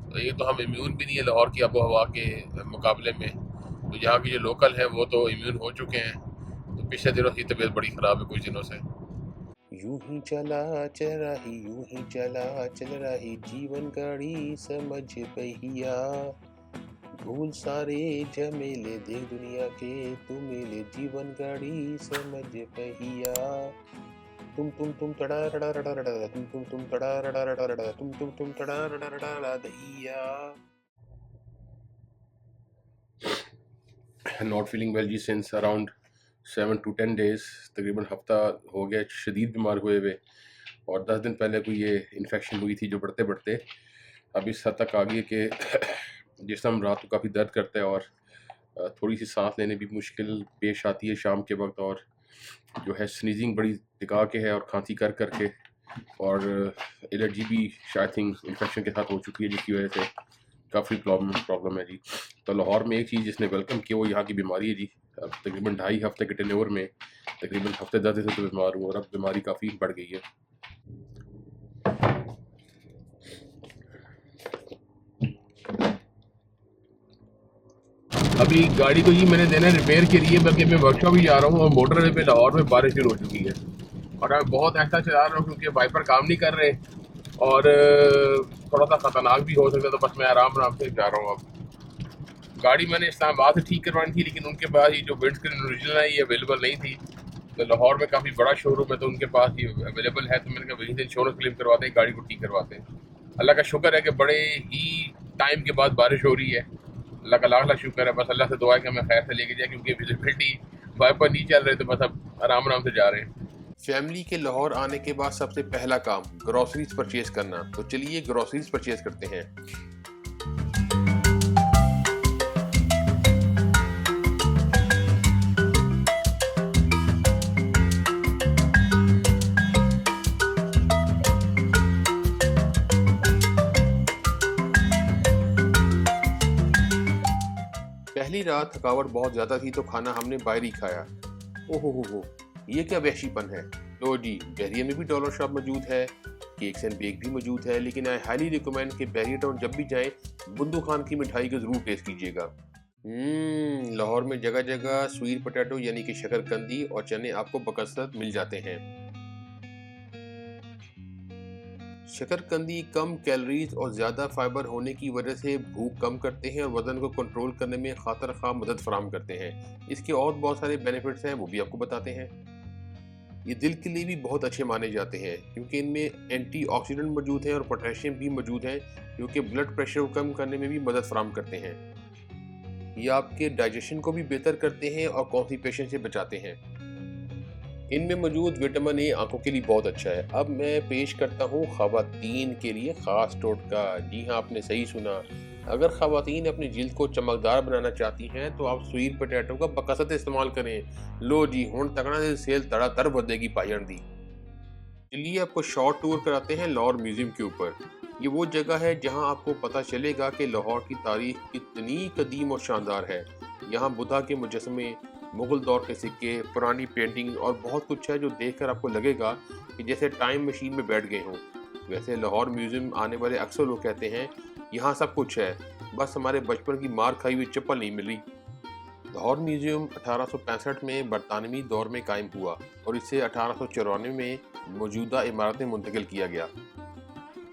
तो ये तो हम इम्यून भी नहीं है लाहौर की आबो हवा के मुकाबले में। तो यहाँ के जो लोकल हैं वो तो इम्यून हो चुके हैं। तो पिछले दिनों की तबीयत बड़ी ख़राब है कुछ दिनों से। यूं ही चला चल रही, यूं ही चला चल रही, जीवन गाड़ी समझ पहिया, भूल सारे झमेले देख दुनिया के, तू मेले जीवन गाड़ी समझ पहिया। तुम तड़ा रड़ा रड़ा रड़ा तुम तड़ा रड़ा रड़ा रड़ा तुम तड़ा रड़ा रड़ा रड़ा दहिया। नॉट फीलिंग वेल जी सिंस अराउंड 7 to 10 days, तकरीबन हफ्ता हो गया शदीद बीमार हुए हुए, और 10 दिन पहले कोई ये इन्फेक्शन हुई थी जो बढ़ते बढ़ते अब इस हद तक आ गई कि जिस्म रात को काफ़ी दर्द करता है और थोड़ी सी सांस लेने भी मुश्किल पेश आती है शाम के वक्त, और जो है स्नीजिंग बड़ी टिका के है और खांसी कर कर के, और एलर्जी भी शायद थिंक इन्फेक्शन के साथ हो चुकी है जिसकी वजह से काफ़ी प्रॉब्लम है जी। तो लाहौर में एक चीज़ जिसने वेलकम किया वो यहाँ की बीमारी है जी। अब तकरीबन 2.5 हफ्ते के टेन्योर में तकरीबन हफ्ते 10 दिन से तो बीमार हूँ और अब बीमारी काफ़ी बढ़ गई है। अभी गाड़ी को ही मैंने देना रिपेयर के लिए, बल्कि मैं वर्कशॉप ही जा रहा हूँ और मोटरवे पे लाहौर में बारिश शुरू हो चुकी है और मैं बहुत ऐसा चला रहा हूँ क्योंकि वाइपर काम नहीं कर रहे और थोड़ा सा ख़तरनाक भी हो सकता है, तो बस मैं आराम से जा रहा हूँ। अब गाड़ी मैंने इस्लामाबाद से ठीक करवानी थी, लेकिन उनके पास ये जो विंड स्क्रीन ओरिजिनल है ये अवेलेबल नहीं थी। तो लाहौर में काफ़ी बड़ा शोरूम है तो उनके पास ये अवेलेबल है, तो मैंने कहा वहीं से इंश्योरेंस क्लेम करवाते हैं, गाड़ी को ठीक करवाते हैं। अल्लाह का शुक्र है कि बड़े ही टाइम के बाद बारिश हो रही है, अल्लाह का लाख लाख शुक्र है। बस अल्लाह से दुआ है कि हमें खैर से लेके जाए, क्योंकि विजिबिलिटी वाइपर नहीं चल रहे, तो बस अब आराम से जा रहे हैं। फैमिली के लाहौर आने के बाद सबसे पहला काम ग्रोसरीज परचेज करना, तो चलिए ग्रोसरीज परचेज करते हैं। पहली रात थकावट बहुत ज़्यादा थी तो खाना हमने बाहर ही खाया। ओहो हो, ये क्या वहशीपन है। लो जी, बहरिया में भी डॉलर शॉप मौजूद है, केक्स एंड बेक भी मौजूद है, लेकिन आई हाईली रिकमेंड कि बहरिया टाउन जब भी जाएं बुंदू खान की मिठाई को ज़रूर टेस्ट कीजिएगा। लाहौर में जगह जगह स्वीट पोटैटो यानी कि शकरकंदी और चने आपको बकसरत मिल जाते हैं। शकरकंदी कम कैलोरीज और ज़्यादा फाइबर होने की वजह से भूख कम करते हैं और वज़न को कंट्रोल करने में खातर खा मदद फराहम करते हैं। इसके और बहुत सारे बेनिफिट्स हैं, वो भी आपको बताते हैं। ये दिल के लिए भी बहुत अच्छे माने जाते हैं क्योंकि इनमें एंटीऑक्सीडेंट मौजूद हैं और पोटेशियम भी मौजूद हैं जो कि ब्लड प्रेशर को कम करने में भी मदद फराहम करते हैं। ये आपके डाइजेशन को भी बेहतर करते हैं और कॉन्स्टिपेशन से बचाते हैं। इनमें मौजूद विटामिन ए आंखों के लिए बहुत अच्छा है। अब मैं पेश करता हूँ ख़वातीन के लिए ख़ास टोटका। जी हाँ, आपने सही सुना। अगर ख़वातीन अपनी जिल्द को चमकदार बनाना चाहती हैं तो आप स्वीट पोटैटो का बकसरत इस्तेमाल करें। लो जी, हुण तकना से सेल तड़ा तर बदेगी पायण दी। चलिए आपको शॉर्ट टूर कराते हैं लाहौर म्यूज़ियम के ऊपर। ये वो जगह है जहाँ आपको पता चलेगा कि लाहौर की तारीख कितनी कदीम और शानदार है। यहाँ बुद्धा के मुजस्समे, मुग़ल दौर के सिक्के, पुरानी पेंटिंग और बहुत कुछ है जो देखकर आपको लगेगा कि जैसे टाइम मशीन में बैठ गए हों। वैसे लाहौर म्यूज़ियम आने वाले अक्सर लोग कहते हैं यहाँ सब कुछ है, बस हमारे बचपन की मार खाई हुई चप्पल नहीं मिली। लाहौर म्यूज़ियम 1865 में बरतानवी दौर में कायम हुआ और इसे 1894 में मौजूदा इमारत में मुंतकिल किया गया।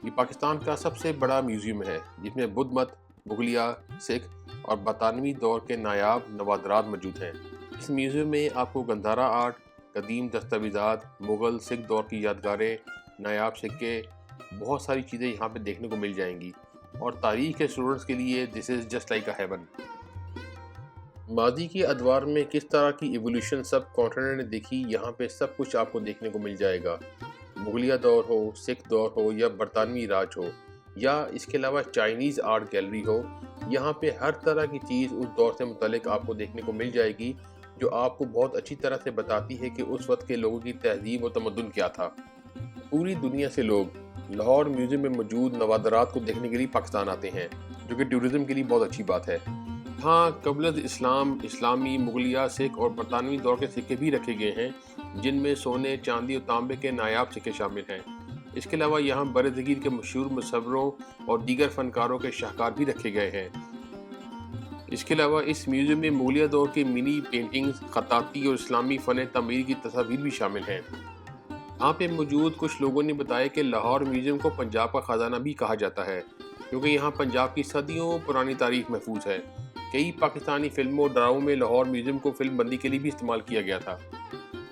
ये पाकिस्तान का सबसे बड़ा म्यूज़ियम है जिसमें बुद्ध मत, मुगलिया, सिख और बरतानवी दौर के नायाब नवादरात मौजूद हैं। इस म्यूज़ियम में आपको गंधारा आर्ट, कदीम दस्तावेज़ात, मुग़ल सिख दौर की यादगारें, नायाब सिक्के, बहुत सारी चीज़ें यहाँ पे देखने को मिल जाएंगी और तारीख़ के स्टूडेंट्स के लिए this is just like a heaven. माजी के अदवार में किस तरह की एवोल्यूशन सब कॉन्टिनेंट ने देखी, यहाँ पे सब कुछ आपको देखने को मिल जाएगा। मुगलिया दौर हो, सिख दौर हो या बरतानवी राज हो या इसके अलावा चाइनीज़ आर्ट गैलरी हो, यहाँ पे हर तरह की चीज़ उस दौर से मुतालिक आपको देखने को मिल जाएगी जो आपको बहुत अच्छी तरह से बताती है कि उस वक्त के लोगों की तहजीब और तमद्दुन क्या था। पूरी दुनिया से लोग लाहौर म्यूज़ियम में मौजूद नवादरात को देखने के लिए पाकिस्तान आते हैं, जो कि टूरिज़म के लिए बहुत अच्छी बात है। हाँ, कबल इस्लाम, इस्लामी, मुगलिया, सिख और बरतानवी दौर के सिक्के भी रखे गए हैं जिनमें सोने, चांदी और तांबे के नायाब सिक्के शामिल हैं। इसके अलावा यहाँ बरज़गीर के मशहूर मुसव्विरों और दीगर फ़नकारों के शाहकार भी रखे गए हैं। इसके अलावा इस म्यूज़ियम में मुगलिया दौर के मिनी पेंटिंग्स, खताती और इस्लामी फ़न तमीर की तस्वीर भी शामिल हैं। यहाँ पे मौजूद कुछ लोगों ने बताया कि लाहौर म्यूज़ियम को पंजाब का ख़जाना भी कहा जाता है क्योंकि यहाँ पंजाब की सदियों पुरानी तारीख महफूज है। कई पाकिस्तानी फिल्मों और ड्रामों में लाहौर म्यूज़ियम को फिल्म बंदी के लिए भी इस्तेमाल किया गया था।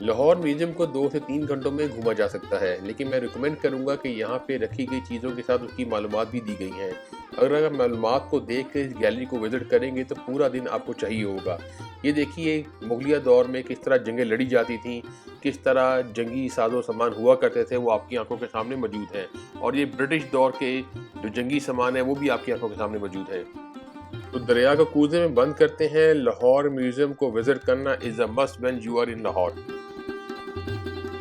लाहौर म्यूज़ियम को 2 से 3 घंटों में घूमा जा सकता है, लेकिन मैं रिकमेंड करूंगा कि यहाँ पे रखी गई चीज़ों के साथ उसकी मालूमात भी दी गई हैं। अगर आप मालूमात को देख कर इस गैलरी को विज़िट करेंगे तो पूरा दिन आपको चाहिए होगा। ये देखिए मुगलिया दौर में किस तरह जंगें लड़ी जाती थीं, किस तरह जंगी साजो सामान हुआ करते थे, वो आपकी आंखों के सामने मौजूद हैं। और ये ब्रिटिश दौर के जो जंगी सामान है वो भी आपकी आंखों के सामने मौजूद है। तो दरिया को कूजे में बंद करते हैं। लाहौर म्यूज़ियम को विज़िट करना is a must when you are in Lahore.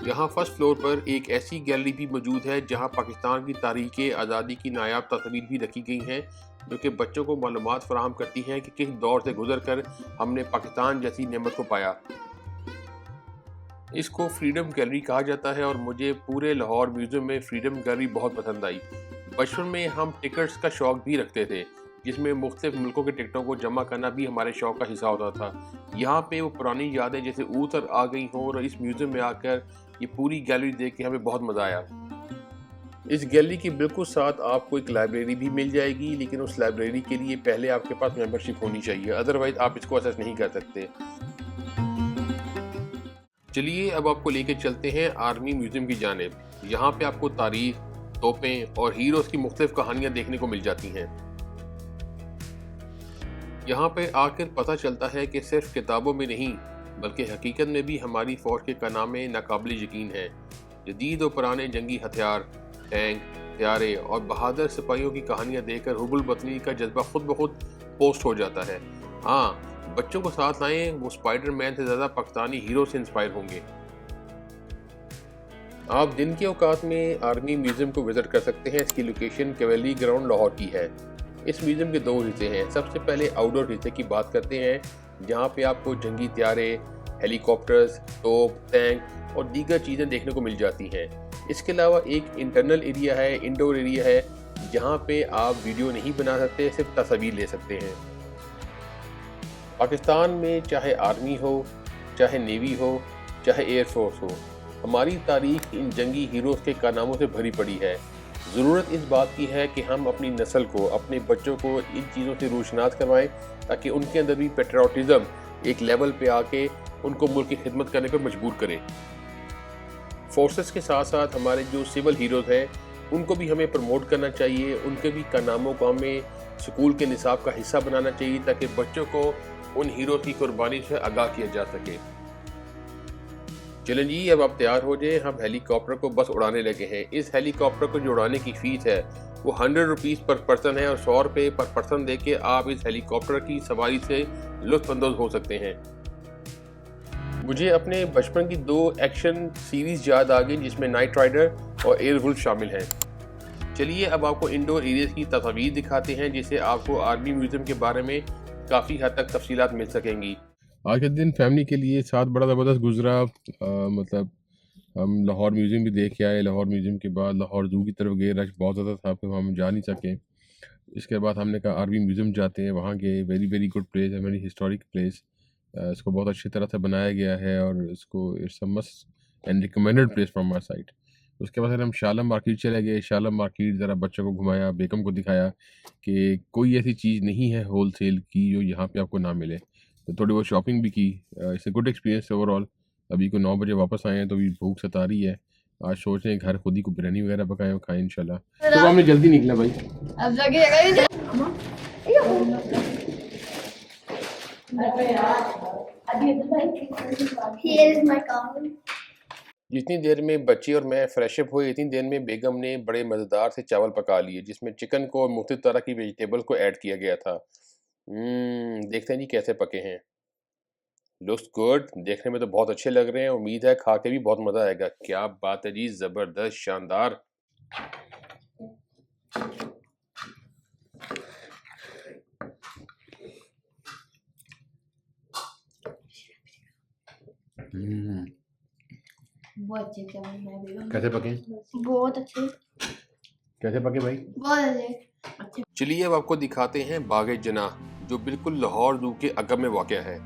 यहाँ फर्स्ट फ्लोर पर एक ऐसी गैलरी भी मौजूद है जहाँ पाकिस्तान की तारीख़ आज़ादी की नायाब तस्वीर भी रखी गई हैं, जो कि बच्चों को मालूमात फराहम करती हैं कि किस दौर से गुजर कर हमने पाकिस्तान जैसी नेमत को पाया। इसको फ्रीडम गैलरी कहा जाता है और मुझे पूरे लाहौर म्यूज़ियम में फ्रीडम गैलरी बहुत पसंद आई। बचपन में हम टिकट्स का शौक़ भी रखते थे, जिसमें मुख्तलिफ मुल्कों के टिकटों को जमा करना भी हमारे शौक़ का हिस्सा होता था। यहाँ पे वो पुरानी यादें जैसे उतर आ गई हों और इस म्यूज़ियम में आकर ये पूरी गैलरी देख के हमें बहुत मज़ा आया। इस गैलरी के बिल्कुल साथ आपको एक लाइब्रेरी भी मिल जाएगी, लेकिन उस लाइब्रेरी के लिए पहले आपके पास मेंबरशिप होनी चाहिए, अदरवाइज़ आप इसको एक्सेस नहीं कर सकते। चलिए अब आपको लेके चलते हैं आर्मी म्यूज़ियम की जानिब। यहाँ पे आपको तारीख, तोपें और हीरोज़ की मुख्तलिफ कहानियाँ देखने को मिल जाती हैं। यहाँ पे आकर पता चलता है कि सिर्फ किताबों में नहीं बल्कि हकीकत में भी हमारी फ़ौज के कारनामे नाकाबिल यकीन हैं। जदीद और पुराने जंगी हथियार, टैंक, हथियारे और बहादुर सिपाहियों की कहानियाँ देखकर हुब्बुल वतनी का जज्बा खुद ब खुद पोस्ट हो जाता है। हाँ, बच्चों को साथ लाएं, वो स्पाइडरमैन से ज़्यादा पाकिस्तानी हीरो से इंस्पायर होंगे। आप दिन के औकात में आर्मी म्यूज़ियम को विज़िट कर सकते हैं। इसकी लोकेशन कैवेलरी ग्राउंड लाहौर की है। इस म्यूज़ियम के 2 हिस्से हैं। सबसे पहले आउटडोर हिस्से की बात करते हैं, जहाँ पे आपको जंगी हथियारे, हेलीकॉप्टर्स, तोप, टैंक और दीगर चीज़ें देखने को मिल जाती हैं। इसके अलावा एक इंटरनल एरिया है, इंडोर एरिया है, जहाँ पे आप वीडियो नहीं बना सकते, सिर्फ तस्वीर ले सकते हैं। पाकिस्तान में चाहे आर्मी हो, चाहे नेवी हो, चाहे एयरफोर्स हो, हमारी तारीख इन जंगी हीरोज़ के कारनामों से भरी पड़ी है। ज़रूरत इस बात की है कि हम अपनी नस्ल को, अपने बच्चों को इन चीज़ों से रोशनास करवाएं, ताकि उनके अंदर भी पेट्रियाटिज़म एक लेवल पे आके उनको मुल्क की खिदमत करने पर मजबूर करें। फोर्सेस के साथ साथ हमारे जो सिविल हीरोज़ हैं उनको भी हमें प्रमोट करना चाहिए। उनके भी कारनामों को हमें स्कूल के निसाब का हिस्सा बनाना चाहिए, ताकि बच्चों को उन हीरो की कुर्बानी से आगाह किया जा सके। चलें जी, अब आप तैयार हो जाए, हम हेलीकॉप्टर को बस उड़ाने लगे हैं। इस हेलीकॉप्टर को जो उड़ाने की फ़ीस है वो 100 रुपीज़ पर पर्सन है और 100 रुपये पर पर्सन दे के आप इस हेलीकॉप्टर की सवारी से लुत्फ़अंदोज़ हो सकते हैं। मुझे अपने बचपन की 2 एक्शन सीरीज़ याद आ गई, जिसमें नाइट राइडर और एयरवुल्फ शामिल हैं। चलिए अब आपको इंडोर एरियाज़ की तस्वीर दिखाते हैं, जिससे आपको आर्मी म्यूज़ियम के बारे में काफ़ी हद तक तफसीलात मिल सकेंगी। आज का दिन फैमिली के लिए साथ बड़ा ज़बरदस्त गुजरा। मतलब हम लाहौर म्यूज़ियम भी देख के आए। लाहौर म्यूज़ियम के बाद लाहौर ज़ू की तरफ गए, रश बहुत ज़्यादा था, फिर हम जा नहीं सके। इसके बाद हमने कहा आर्मी म्यूज़ियम जाते हैं, वहाँ गए। वेरी वेरी गुड प्लेस है, वेरी हिस्टोरिक प्लेस। इसको बहुत अच्छी तरह से बनाया गया है और इसको it's a must and recommended place from my side. उसके बाद फिर हम शालम मार्केट चले गए। शालम मार्केट ज़रा बच्चों को घुमाया, बेगम को दिखाया कि कोई ऐसी चीज़ नहीं है होल सेल की जो यहाँ पे आपको ना मिले। तो थोड़ी बहुत शॉपिंग भी की। It's a good experience overall. अभी को 9 बजे वापस आए हैं तो अभी भूख सता रही है। आज सोच रहे हैं घर खुद ही को बिरयानी वगैरह पकाएं और खाएं इंशाल्लाह। तो हमने जल्दी निकला भाई। अब जाके जितनी देर में बच्चे और मैं फ्रेशअप हुए, इतनी देर में बेगम ने बड़े मज़ेदार से चावल पका लिए, जिसमें चिकन को और मुख्तलिफ तरह की वेजिटेबल को ऐड किया गया था। देखते हैं जी कैसे पके हैं। लुक्स गुड, देखने में तो बहुत अच्छे लग रहे हैं। उम्मीद है खा के भी बहुत मज़ा आएगा। क्या बात है जी, ज़बरदस्त, शानदार। बहुत अच्छे चावल कैसे पके? बहुत अच्छे, कैसे पके भाई? बहुत अच्छे। चलिए अब आपको दिखाते हैं बागे जना, जो बिल्कुल लाहौर ज़ू के अगम में वाक़या है।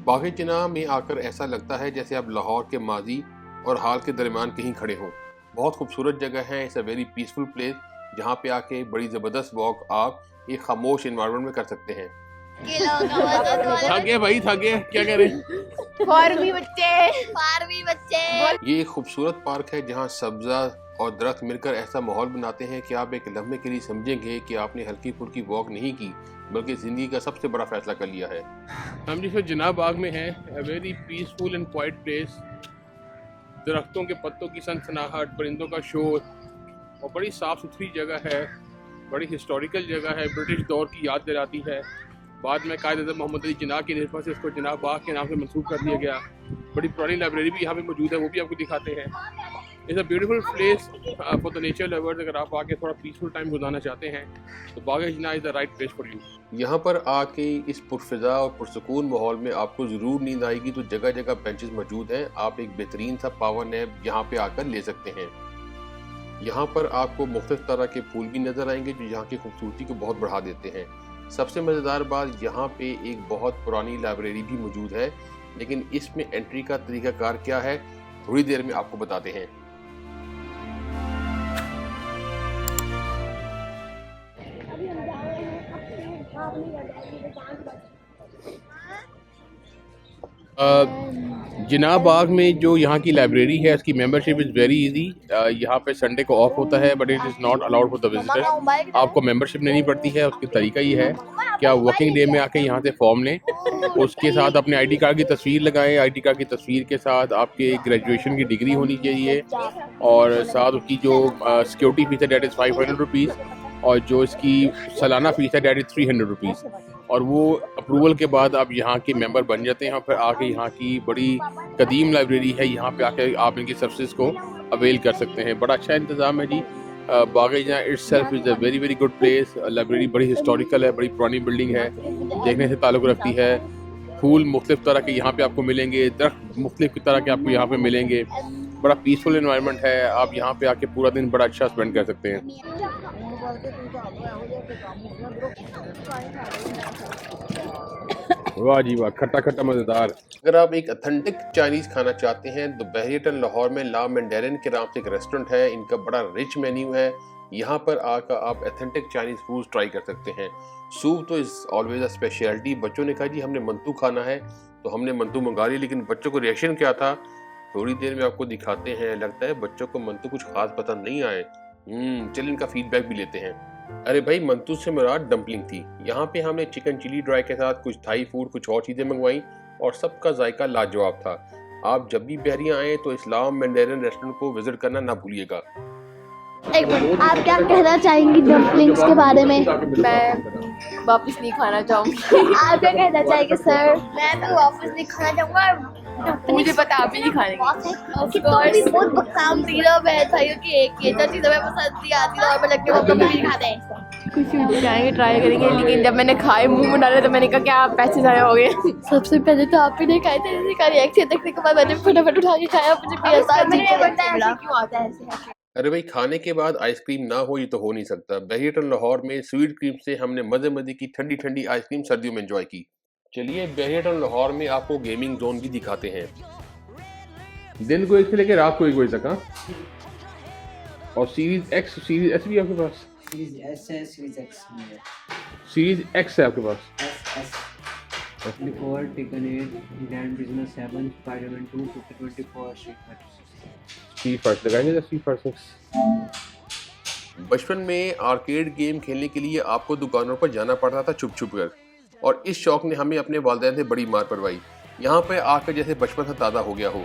बागे जना में आकर ऐसा लगता है जैसे आप लाहौर के माजी और हाल के दरमियान कहीं खड़े हों। बहुत खूबसूरत जगह है। It's a very peaceful place, जहाँ पे आके बड़ी ज़बरदस्त वॉक आप एक खामोश इन्वायरमेंट में कर सकते हैं। थक गए भाई, थक गए, क्या कह रहे हैं? फार्मी बच्चे ये एक खूबसूरत पार्क है जहाँ सब्जा और दरख्त मिलकर ऐसा माहौल बनाते हैं कि आप एक लम्हे के लिए समझेंगे कि आपने हल्की फुल्की वॉक नहीं की बल्कि ज़िंदगी का सबसे बड़ा फैसला कर लिया है। हम जिस वक्त जिनाब बाग में हैं, a very peaceful and quiet place. दरख्तों के पत्तों की सनसनाहट, परिंदों का शोर और बड़ी साफ़ सुथरी जगह है, बड़ी हिस्टोरिकल जगह है, ब्रिटिश दौर की याद दिलाती है। बाद में कायद मोहम्मद अली जिन्ना की निस्बत से इसको जिनाब बाग के नाम से मंसूब कर दिया गया। बड़ी पुरानी लाइब्रेरी भी यहाँ पे मौजूद है, वो भी आपको दिखाते हैं। It's a beautiful place for the nature lovers. अगर आप आके थोड़ा पीसफुल टाइम गुजारना चाहते हैं तो Bagh-e-Jinnah is the right place for you. यहाँ पर आके इस पुरफिजा और पुरसकून माहौल में आपको ज़रूर नींद आएगी, तो जगह जगह बेंचेस मौजूद हैं। आप एक बेहतरीन सा पावर नैप यहाँ पे आकर ले सकते हैं। यहाँ पर आपको मुख्तलिफ तरह के फूल भी नज़र आएंगे जो यहाँ की खूबसूरती को बहुत बढ़ा देते हैं। सबसे मज़ेदार बात, यहाँ पे एक बहुत पुरानी लाइब्रेरी भी मौजूद है, लेकिन इसमें एंट्री का तरीकाकार क्या है थोड़ी देर में आपको बताते हैं। जिनाब बाग में जो यहाँ की लाइब्रेरी है, उसकी मेंबरशिप इज़ वेरी इजी। यहाँ पे संडे को ऑफ होता है, but it is not allowed for the visitors. आपको मेंबरशिप लेनी पड़ती है। उसका तरीका ये है कि आप वर्किंग डे में आके यहाँ से फॉर्म लें, उसके साथ अपने आईडी कार्ड की तस्वीर लगाएं। आईडी कार्ड की तस्वीर के साथ आपके ग्रेजुएशन की डिग्री होनी चाहिए और साथ उसकी जो सिक्योरिटी फीस है डेट इज़ 500 रुपीज़ और जो इसकी सालाना फीस है डेट इज़ 300 रुपीज़। और वो अप्रूवल के बाद आप यहाँ के मेंबर बन जाते हैं और फिर आके यहाँ की बड़ी कदीम लाइब्रेरी है, यहाँ पे आके आप इनकी सर्विसेज को अवेल कर सकते हैं। बड़ा अच्छा इंतज़ाम है जी। Bagh-e-Jinnah itself is a very very good place. Library बड़ी हिस्टोरिकल है, बड़ी पुरानी बिल्डिंग है, देखने से ताल्लुक़ रखती है। फूल मुख्तलिफ तरह के यहाँ पे आपको मिलेंगे, दरख्त मुख्तलिफ तरह के आपको यहाँ पे मिलेंगे। बड़ा पीसफुल इन्वायरमेंट है। आप यहाँ पे आके पूरा दिन बड़ा अच्छा स्पेंड कर सकते हैं। वाह जी वाह, खट्टा खट्टा मज़ेदार। अगर आप एक ऑथेंटिक चाइनीज़ खाना चाहते हैं तो बहरियतन लाहौर में ला मैंडेरिन के नाम से एक रेस्टोरेंट है। इनका बड़ा रिच मेन्यू है। यहाँ पर आकर आप ऑथेंटिक चाइनीज़ फूड ट्राई कर सकते हैं। सूप तो इज़ ऑलवेज अ स्पेशलिटी। बच्चों ने कहा जी हमने मंतू खाना है, तो हमने मंतू मंगा लिया, लेकिन बच्चों को रिएक्शन क्या था थोड़ी देर में आपको दिखाते हैं। लगता है बच्चों को मंतू कुछ खास पसंद नहीं आए। चलिए इनका फीडबैक भी लेते हैं। अरे भाई, मंतू से मुराद डम्पलिंग थी। यहाँ पे हमने चिकन चिली ड्राई के साथ कुछ थाई फूड, कुछ और चीज़ें मंगवाई और सबका जायका लाजवाब था। आप जब भी बहरिया आए तो इस्लाम मैंडेरिन रेस्टोरेंट को विजिट करना ना भूलिएगा। एक मिनट, आप क्या कहना चाहेंगी डम्पलिंग्स के बारे में? मैं वापस नहीं खाना चाहूँगी। आप क्या कहना चाहेंगे सर? मैं तो वापस नहीं खाना चाहूँगा। मुझे पता आप भी नहीं खाएंगे। बहुत बकवास चीज़ों में था कि एक ये जो चीज़ें मैं पसंद नहीं आती और मैं लगती है वो कभी नहीं खाते। कुछ भी जाएंगे, ट्राई करेंगे, लेकिन जब मैंने खाए मुंह में डाले तो मैंने कहा क्या पैसे ज़ाया हो गए। सबसे पहले तो आप ही ने खाए थे, इसी का रिएक्शन देखने के बाद मैंने फटाफट उठा के खाया। मुझे भी ऐसा क्यों आता है ऐसे? अरे भाई, खाने के बाद आइसक्रीम ना हो ये तो हो नहीं सकता। बहरियतन लाहौर में स्वीट क्रीम से हमने मजे मजे की ठंडी ठंडी आइसक्रीम सर्दियों में एंजॉय की। चलिए बहरियतन लाहौर में आपको गेमिंग जोन भी दिखाते हैं। दिन को 1 से लेकर रात को 1 बजे तक। हाँ, और सीरीज एक्स, सीरीज एस भी आपके पास? सीरीज एस है, सीरीज एक्स है। सीरीज एक्स है आपके पास? एस लिकोर Tekken 8 grand business 7 Spiderman 2 54 street fighter लगाएंगे। Street fighter 6। बचपन में आर्केड गेम खेलने के लिए आपको दुकानों पर जाना पड़ता था छुप छुप कर, और इस शौक ने हमें अपने वालिदैन से बड़ी मार पड़वाई। यहाँ पे आकर जैसे बचपन से ताज़ा हो गया हो।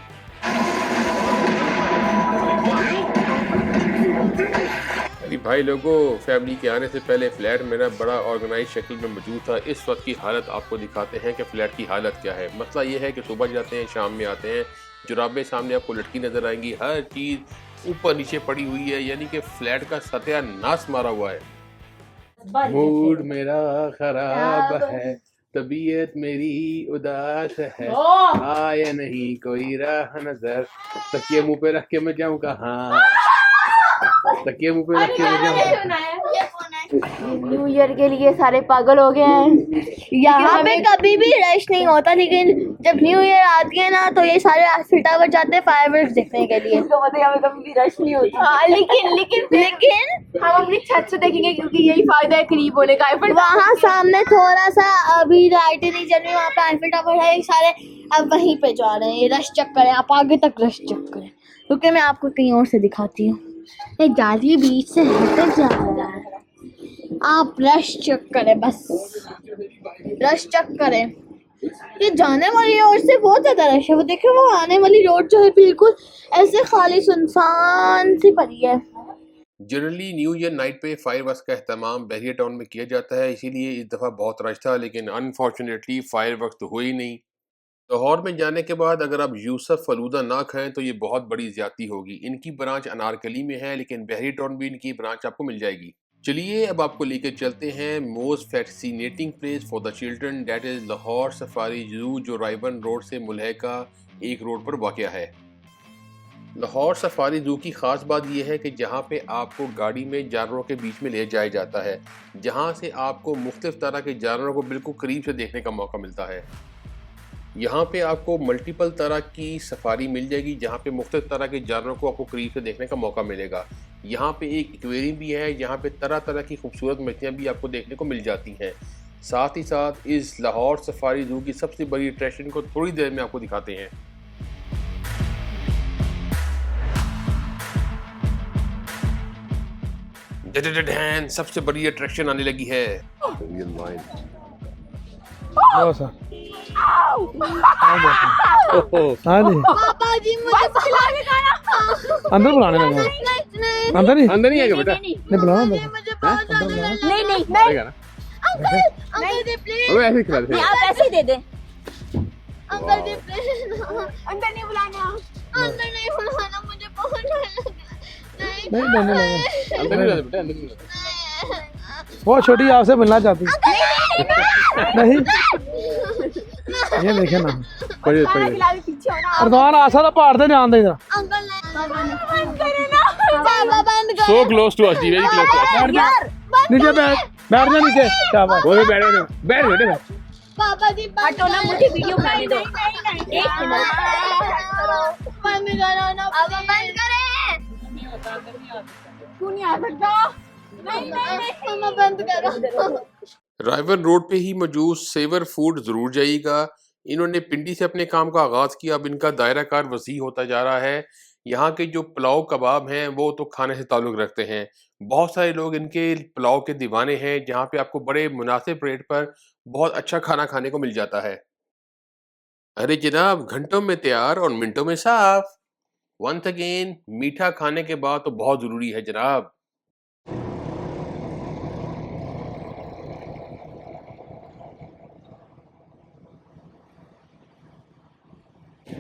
अरे भाई लोगों, फैमिली के आने से पहले फ्लैट मेरा बड़ा ऑर्गेनाइज शक्ल में मौजूद था। इस वक्त की हालत आपको दिखाते हैं कि फ़्लैट की हालत क्या है। मसला ये है कि सुबह जाते हैं, शाम में आते हैं, जुराबे सामने आपको लटकी नज़र आएंगी, हर चीज़ ऊपर नीचे पड़ी हुई है, यानी कि फ्लैट का सत्यानाश मारा हुआ है। मूड मेरा खराब है, तबीयत मेरी उदास है, आया नहीं कोई राह नजर, तकिए मुंह पे रख के मैं जाऊं कहाँ, तकिए मुंह पे रख के मैं जाऊं। न्यू ईयर के लिए सारे पागल हो गए हैं। यहाँ पे कभी भी रश नहीं होता, लेकिन जब न्यू ईयर आती है ना तो ये सारे आईफिल टावर जाते हैं फायरवर्क्स देखने के लिए। इसका मतलब यहाँ पे कभी भी रश नहीं होता। हाँ, लेकिन हम अपनी छत से देखेंगे क्योंकि यही फायदा है करीब होने का। आईफिल वहाँ सामने थोड़ा सा अभी लाइटें नहीं जल रही, वहाँ पे आईफिल टावर है, सारे अब वहीं पे जा रहे हैं। ये रश चक्कर है, आप आगे तक रश चक्कर है। क्योंकि मैं आपको कहीं और से दिखाती हूँ, ये गाड़ी बीच से हट जा रहा है, आप रश चक्कर है, बस रश चक्कर है। ये जाने वाली रोड से बहुत ज़्यादा रश है, वो देखिए वो आने वाली रोड जो है बिल्कुल ऐसे खाली सुनसान सी पड़ी है। जनरली न्यू ईयर नाइट पे फायरवर्क्स का अहतमाम बहरिया टाउन में किया जाता है, इसीलिए इस दफ़ा बहुत रश था, लेकिन अनफॉर्चुनेटली फायरवर्क्स तो हुए ही नहीं। लाहौर में जाने के बाद अगर आप यूसुफ फलूदा ना खाएं तो ये बहुत बड़ी ज़्यादती होगी। इनकी ब्रांच अनारकली में है, लेकिन बहरिया टाउन भी इनकी ब्रांच आपको मिल जाएगी। चलिए अब आपको लेकर चलते हैं most fascinating place for the children, that is Lahore safari जू, जो रायबन रोड से मुल्हका एक रोड पर वाक़या है। लाहौर सफारी जू की ख़ास बात यह है कि जहाँ पे आपको गाड़ी में जानवरों के बीच में ले जाया जाता है, जहाँ से आपको मुख्तलिफ़ तरह के जानवरों को बिल्कुल करीब से देखने का मौका मिलता है। यहाँ पे आपको मल्टीपल तरह की सफारी मिल जाएगी, जहाँ पे मुख्तलिफ तरह के जानवरों को आपको करीब से देखने का मौका मिलेगा। यहाँ पे एक एक्वेरियम भी है, यहाँ पे तरह तरह की खूबसूरत मछलियाँ भी आपको देखने को मिल जाती हैं। साथ ही साथ इस लाहौर सफारी जू की सबसे बड़ी अट्रैक्शन को थोड़ी देर में आपको दिखाते हैं। सबसे बड़ी अट्रैक्शन आने लगी है। पापा जी मुझे अंदर बुलाने लगा, अंदर नहीं आएगा बेटा, नहीं बुलाना मुझे बहुत ज़्यादा नहीं अंकल जी प्लीज, ऐसे ही खिला दे। आप ऐसे ही दे दें। अंकल जी प्लीज, अंदर नहीं बुलाना, अंदर नहीं बुलाना, मुझे बहुत डर लग नहीं देने लगा। अंदर नहीं बेटा, अंदर नहीं। वो छोटी आपसे मिलना चाहती नहीं, ये देखे ना पीछे होना। अर्दवान आशा तो पहाड़ से जान दे इधर। अंकल पापा बंद कर। So close to us, ji, very close to us। नीचे बैठ जा नीचे, क्या बात। वो बैठ बेटे। पापा जी हटो ना, मुझे वीडियो बनाने दो। एक मिनट बंद करो ना, पापा बंद करें। क्यों नहीं आ सकता? नहीं मामा बंद करो। रायवन रोड पे ही मौजूद सेवर फूड ज़रूर जाइएगा। इन्होंने पिंडी से अपने काम का आगाज़ किया, अब इनका दायरा कार वसी होता जा रहा है। यहाँ के जो पुलाव कबाब हैं वो तो खाने से ताल्लुक़ रखते हैं। बहुत सारे लोग इनके पुलाव के दीवाने हैं, जहाँ पे आपको बड़े मुनासिब रेट पर बहुत अच्छा खाना खाने को मिल जाता है। अरे जनाब, घंटों में तैयार और मिनटों में साफ। वंस अगेन, मीठा खाने के बाद तो बहुत ज़रूरी है जनाब।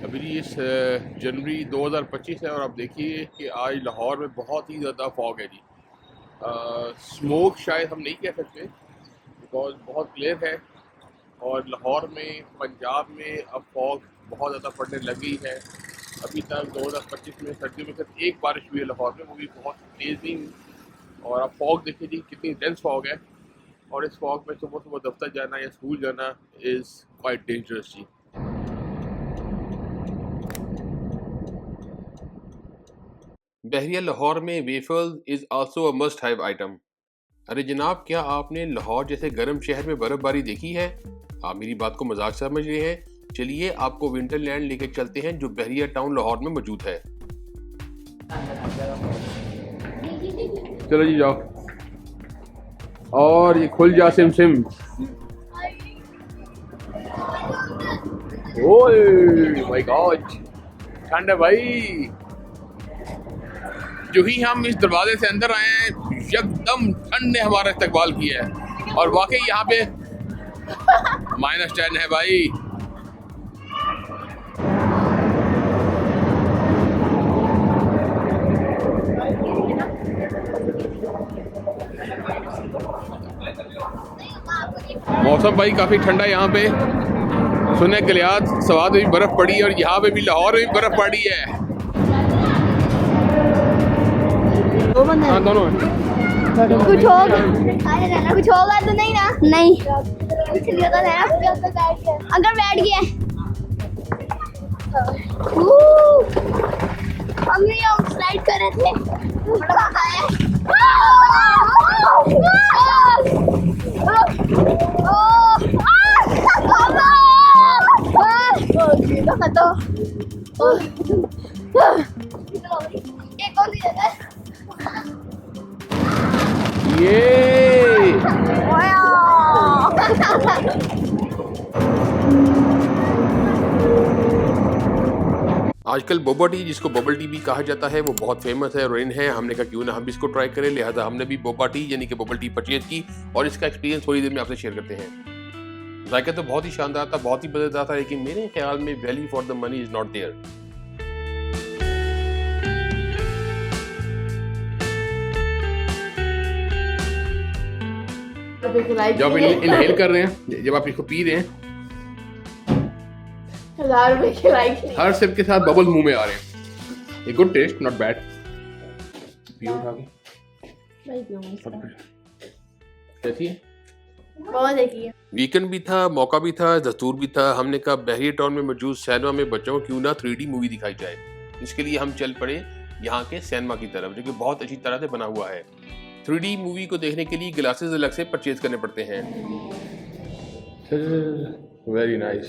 अभी इस जनवरी 2025 है और आप देखिए कि आज लाहौर में बहुत ही ज़्यादा फॉग है जी। स्मोक शायद हम नहीं कह सकते बिकॉज बहुत क्लियर है, और लाहौर में, पंजाब में अब फॉग बहुत ज़्यादा पड़ने लग गई है। अभी तक 2025 में सर्दियों में सिर्फ एक बारिश हुई है लाहौर में, वो भी बहुत तेज़ नहीं हुई। और अब फॉग देखिए जी, कितनी डेंस फॉग है, और इस फॉग में सुबह सुबह दफ्तर जाना या स्कूल जाना इज़ क्वाइट डेंजरस जी। बहरिया लाहौर में waffles is also a must have item. अरे जनाब, क्या आपने लाहौर जैसे गर्म शहर में बर्फ़बारी देखी है? आप मेरी बात को मजाक समझ रहे हैं? चलिए आपको विंटरलैंड लेकर चलते हैं, जो बहरिया टाउन लाहौर में मौजूद है। चलो जी जाओ, और ये खुल जा सिम सिम। ओए माय गॉड, ठंड है भाई। जो ही हम इस दरवाजे से अंदर आए हैं, एकदम ठंड ने हमारा इस्तकबाल किया है, और वाकई यहाँ पे -10 है भाई। मौसम भाई काफी ठंडा यहाँ पे। सुने गलियात सवाद में भी बर्फ पड़ी है, और यहाँ पे भी लाहौर में भी बर्फ पड़ी है। हाँ, दोनों कुछ होगा तो नहीं ना? नहीं पीछे लिया था नया उसके अंदर बैठ गया अगर बैठ गया हम ये स्लाइड कर रहे थे बड़ा मजा आया एक और दिया था ये आजकल बोबा टी, जिसको बबल टी भी कहा जाता है, वो बहुत फेमस है और इन है। हमने कहा क्यों ना हम भी इसको ट्राई करें, लिहाजा हमने भी बोबा टी यानी कि बबल टी परचेज की और इसका एक्सपीरियंस थोड़ी देर में आपसे शेयर करते हैं। जायका तो बहुत ही शानदार था, बहुत ही मजेदार था, लेकिन मेरे ख्याल में value for the money is not there. जब आप इनहेल कर रहे हैं, जब आप इसको पी रहे हैं, 1000 रुपए की लाइक हर सिप के साथ बबल मुंह में आ रहे हैं। A good taste, not bad. पियो खा के कैसी है? बहुत देखिए वीकेंड भी था, मौका भी था, दस्तूर भी था। हमने कहा बहरिया टाउन में मौजूद सिनेमा में बच्चों को क्यों ना 3D मूवी दिखाई जाए। इसके लिए हम चल पड़े यहाँ के सिनेमा की तरफ, जो कि बहुत अच्छी तरह से बना हुआ है। 3D मूवी को देखने के लिए ग्लासेस अलग से परचेज करने पड़ते हैं। Very nice.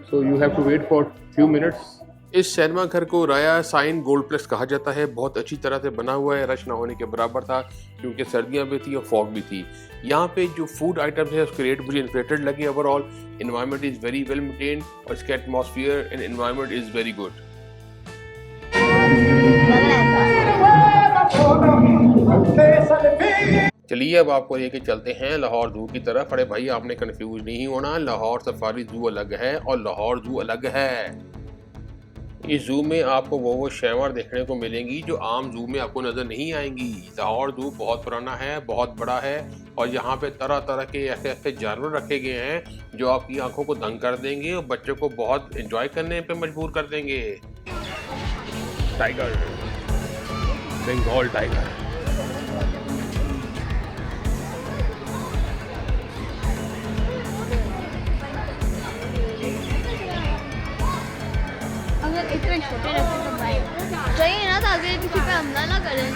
So you have to wait for few minutes. इस सिनेमा घर को राया साइन गोल्ड प्लस कहा जाता है। बहुत अच्छी तरह से बना हुआ है, रश ना होने के बराबर था क्योंकि सर्दियां भी थी और फॉग भी थी। यहाँ पे जो फूड आइटम्स है उसके रेट मुझे इन्फ्लेटेड लगे। Overall environment is very well maintained और इसका atmosphere and environment is very good. चलिए अब आपको लेके चलते हैं लाहौर जू की तरफ। अरे भाई आपने कंफ्यूज नहीं होना, लाहौर सफारी जू अलग है और लाहौर जू अलग है। इस जू में आपको वो शैवार देखने को मिलेंगी जो आम जू में आपको नजर नहीं आएंगी। लाहौर जू बहुत पुराना है, बहुत बड़ा है और यहाँ पे तरह तरह के ऐसे ऐसे जानवर रखे गए हैं जो आपकी आंखों को दंग कर देंगे और बच्चों को बहुत एंजॉय करने पे मजबूर कर देंगे। Tiger, Bengal tiger. अगर इतने छोटे रखे तो भाई सही है ना, ताकि किसी पे हमला ना करें।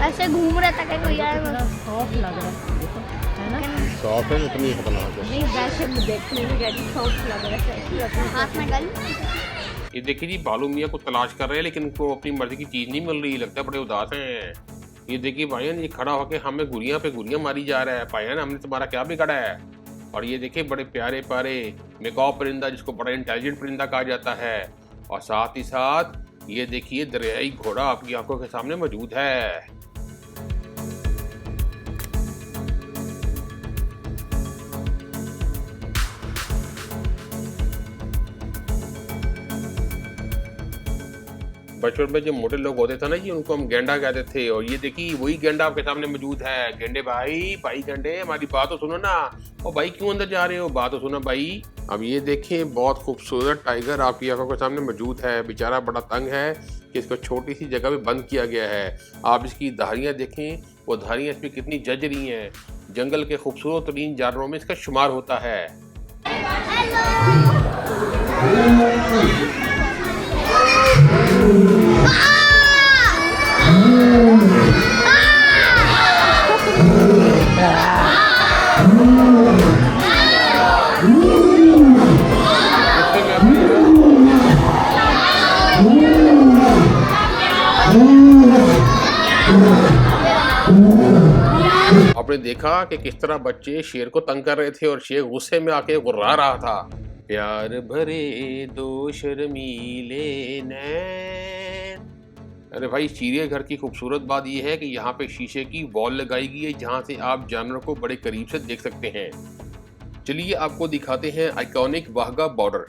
ऐसे घूम रहा था कोई आया सॉफ्ट लग रहा है ना? सॉफ्ट है, इतनी खतरनाक है। नहीं वैसे देखने में कैसी सॉफ्ट लग रहा है। हाथ में डाल। ये देखिए जी, बालू मियाँ को तलाश कर रहे हैं लेकिन उनको अपनी मर्जी की चीज नहीं मिल रही। लगता है बड़े उदास हैं। ये देखिए भाईजान, ये खड़ा होकर हमें गुड़िया पे गुड़िया मारी जा रहा है। भाईजान हमने तुम्हारा क्या बिगाड़ा है? और ये देखिए बड़े प्यारे प्यारे मेकॉ परिंदा, जिसको बड़ा इंटेलिजेंट परिंदा कहा जाता है। और साथ ही साथ ये देखिए दरियाई घोड़ा आपकी आंखों के सामने मौजूद है। बचपन में जो मोटे लोग होते थे ना जी, उनको हम गेंडा कहते थे। और ये देखिए वही गेंडा आपके सामने मौजूद है। गेंडे भाई, भाई गेंडे, हमारी बात तो सुनो ना। ओ भाई क्यों अंदर जा रहे हो, बात तो सुनो भाई। अब ये देखें, बहुत खूबसूरत टाइगर आपकी आंखों के सामने मौजूद है। बेचारा बड़ा तंग है कि इसको छोटी सी जगह पे बंद किया गया है। आप इसकी धारियाँ देखें, वो धारियाँ इसमें कितनी जज रही हैं। जंगल के खूबसूरत तरीन जानवरों में इसका शुमार होता है। आपने देखा कि किस तरह बच्चे शेर को तंग कर रहे थे और शेर गुस्से में आके गुर्रा रहा था। प्यार भरे दो शर्मीले नैन। अरे भाई, चिड़ियाघर की खूबसूरत बात यह है कि यहाँ पे शीशे की वॉल लगाई गई है जहाँ से आप जानवरों को बड़े करीब से देख सकते हैं। चलिए आपको दिखाते हैं आइकॉनिक वाघा बॉर्डर।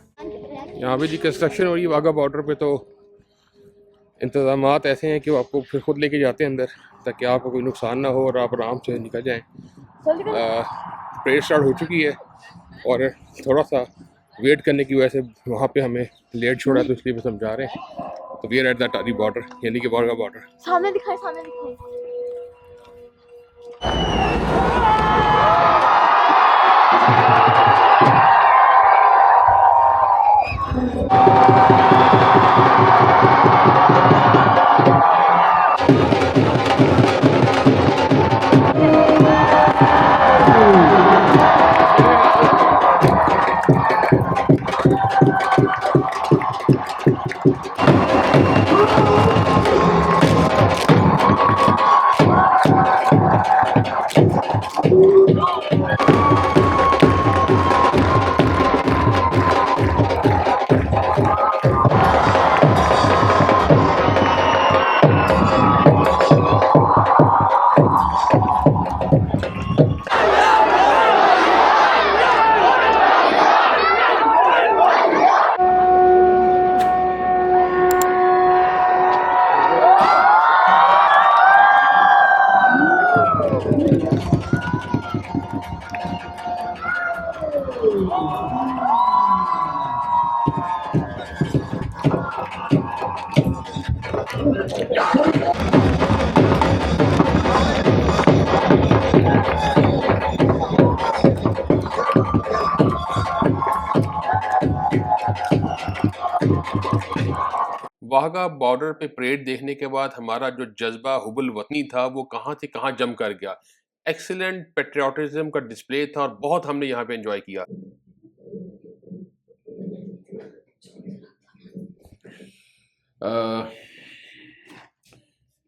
यहाँ पे जी कंस्ट्रक्शन हो रही है वाघा बॉर्डर पे, तो इंतजामात ऐसे हैं कि वो आपको फिर खुद लेके जाते हैं अंदर ताकि आपको कोई नुकसान ना हो और आप आराम से निकल जाएं। परेड स्टार्ट हो चुकी है और थोड़ा सा वेट करने की वजह से वहाँ पे हमें लेट छोड़ा, तो इसलिए बस हम जा रहे हैं। तो we are at the Attari border, यानी कि वाघा बॉर्डर। सामने दिखाए, सामने दिखाए। वाहगा बॉर्डर पे परेड देखने के बाद हमारा जो जज्बा हुबुल वतनी था वो कहाँ से कहाँ जम कर गया। एक्सीलेंट पेट्रियाटिज्म का डिस्प्ले था और बहुत हमने यहाँ पे एंजॉय किया।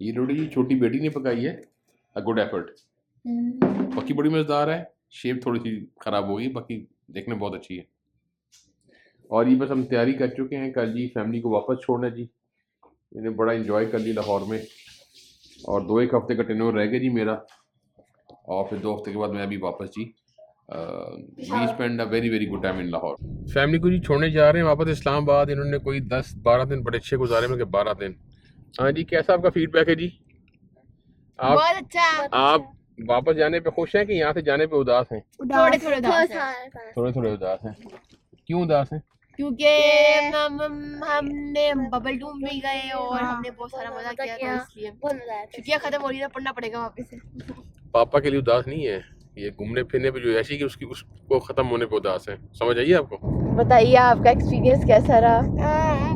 ये रोटी छोटी बेटी ने पकाई है, अ गुड एफर्ट। बाकी बड़ी मज़ेदार है, शेप थोड़ी सी ख़राब हो गई, बाकी देखने में बहुत अच्छी है। और ये बस हम तैयारी कर चुके हैं कल जी फैमिली को वापस छोड़ना जी। इन्हें बड़ा इंजॉय कर लिया लाहौर में और 2-1 हफ्ते का टेन्योर रह गया जी मेरा, और फिर 2 हफ्ते के बाद मैं अभी वापस जी। We spend a very very good time in Lahore. Family को जी छोड़ने जा रहे हैं वापस इस्लामाबाद। इन्होंने कोई 10-12 दिन बड़े अच्छे गुजारे में, 12 दिन। हाँ जी, कैसा आपका फीडबैक है जी? बहुत अच्छा। आप वापस जाने पे खुश हैं कि यहाँ से जाने पे उदास हैं? थोड़े थोड़े उदास हैं। थोड़े थोड़े उदास हैं। क्यों उदास हैं? क्योंकि हमने बबल डूम भी गए और हमने बहुत सारा मजा किया था, इसलिए छुट्टियां खत्म हो रही है, पढ़ना पड़ेगा वापस से। पापा के लिए उदास नहीं है, ये घूमने फिरने पे जो ऐसी कि उसको खत्म होने पे उदास है। समझ आइए आपको? बताइए आपका एक्सपीरियंस कैसा रहा?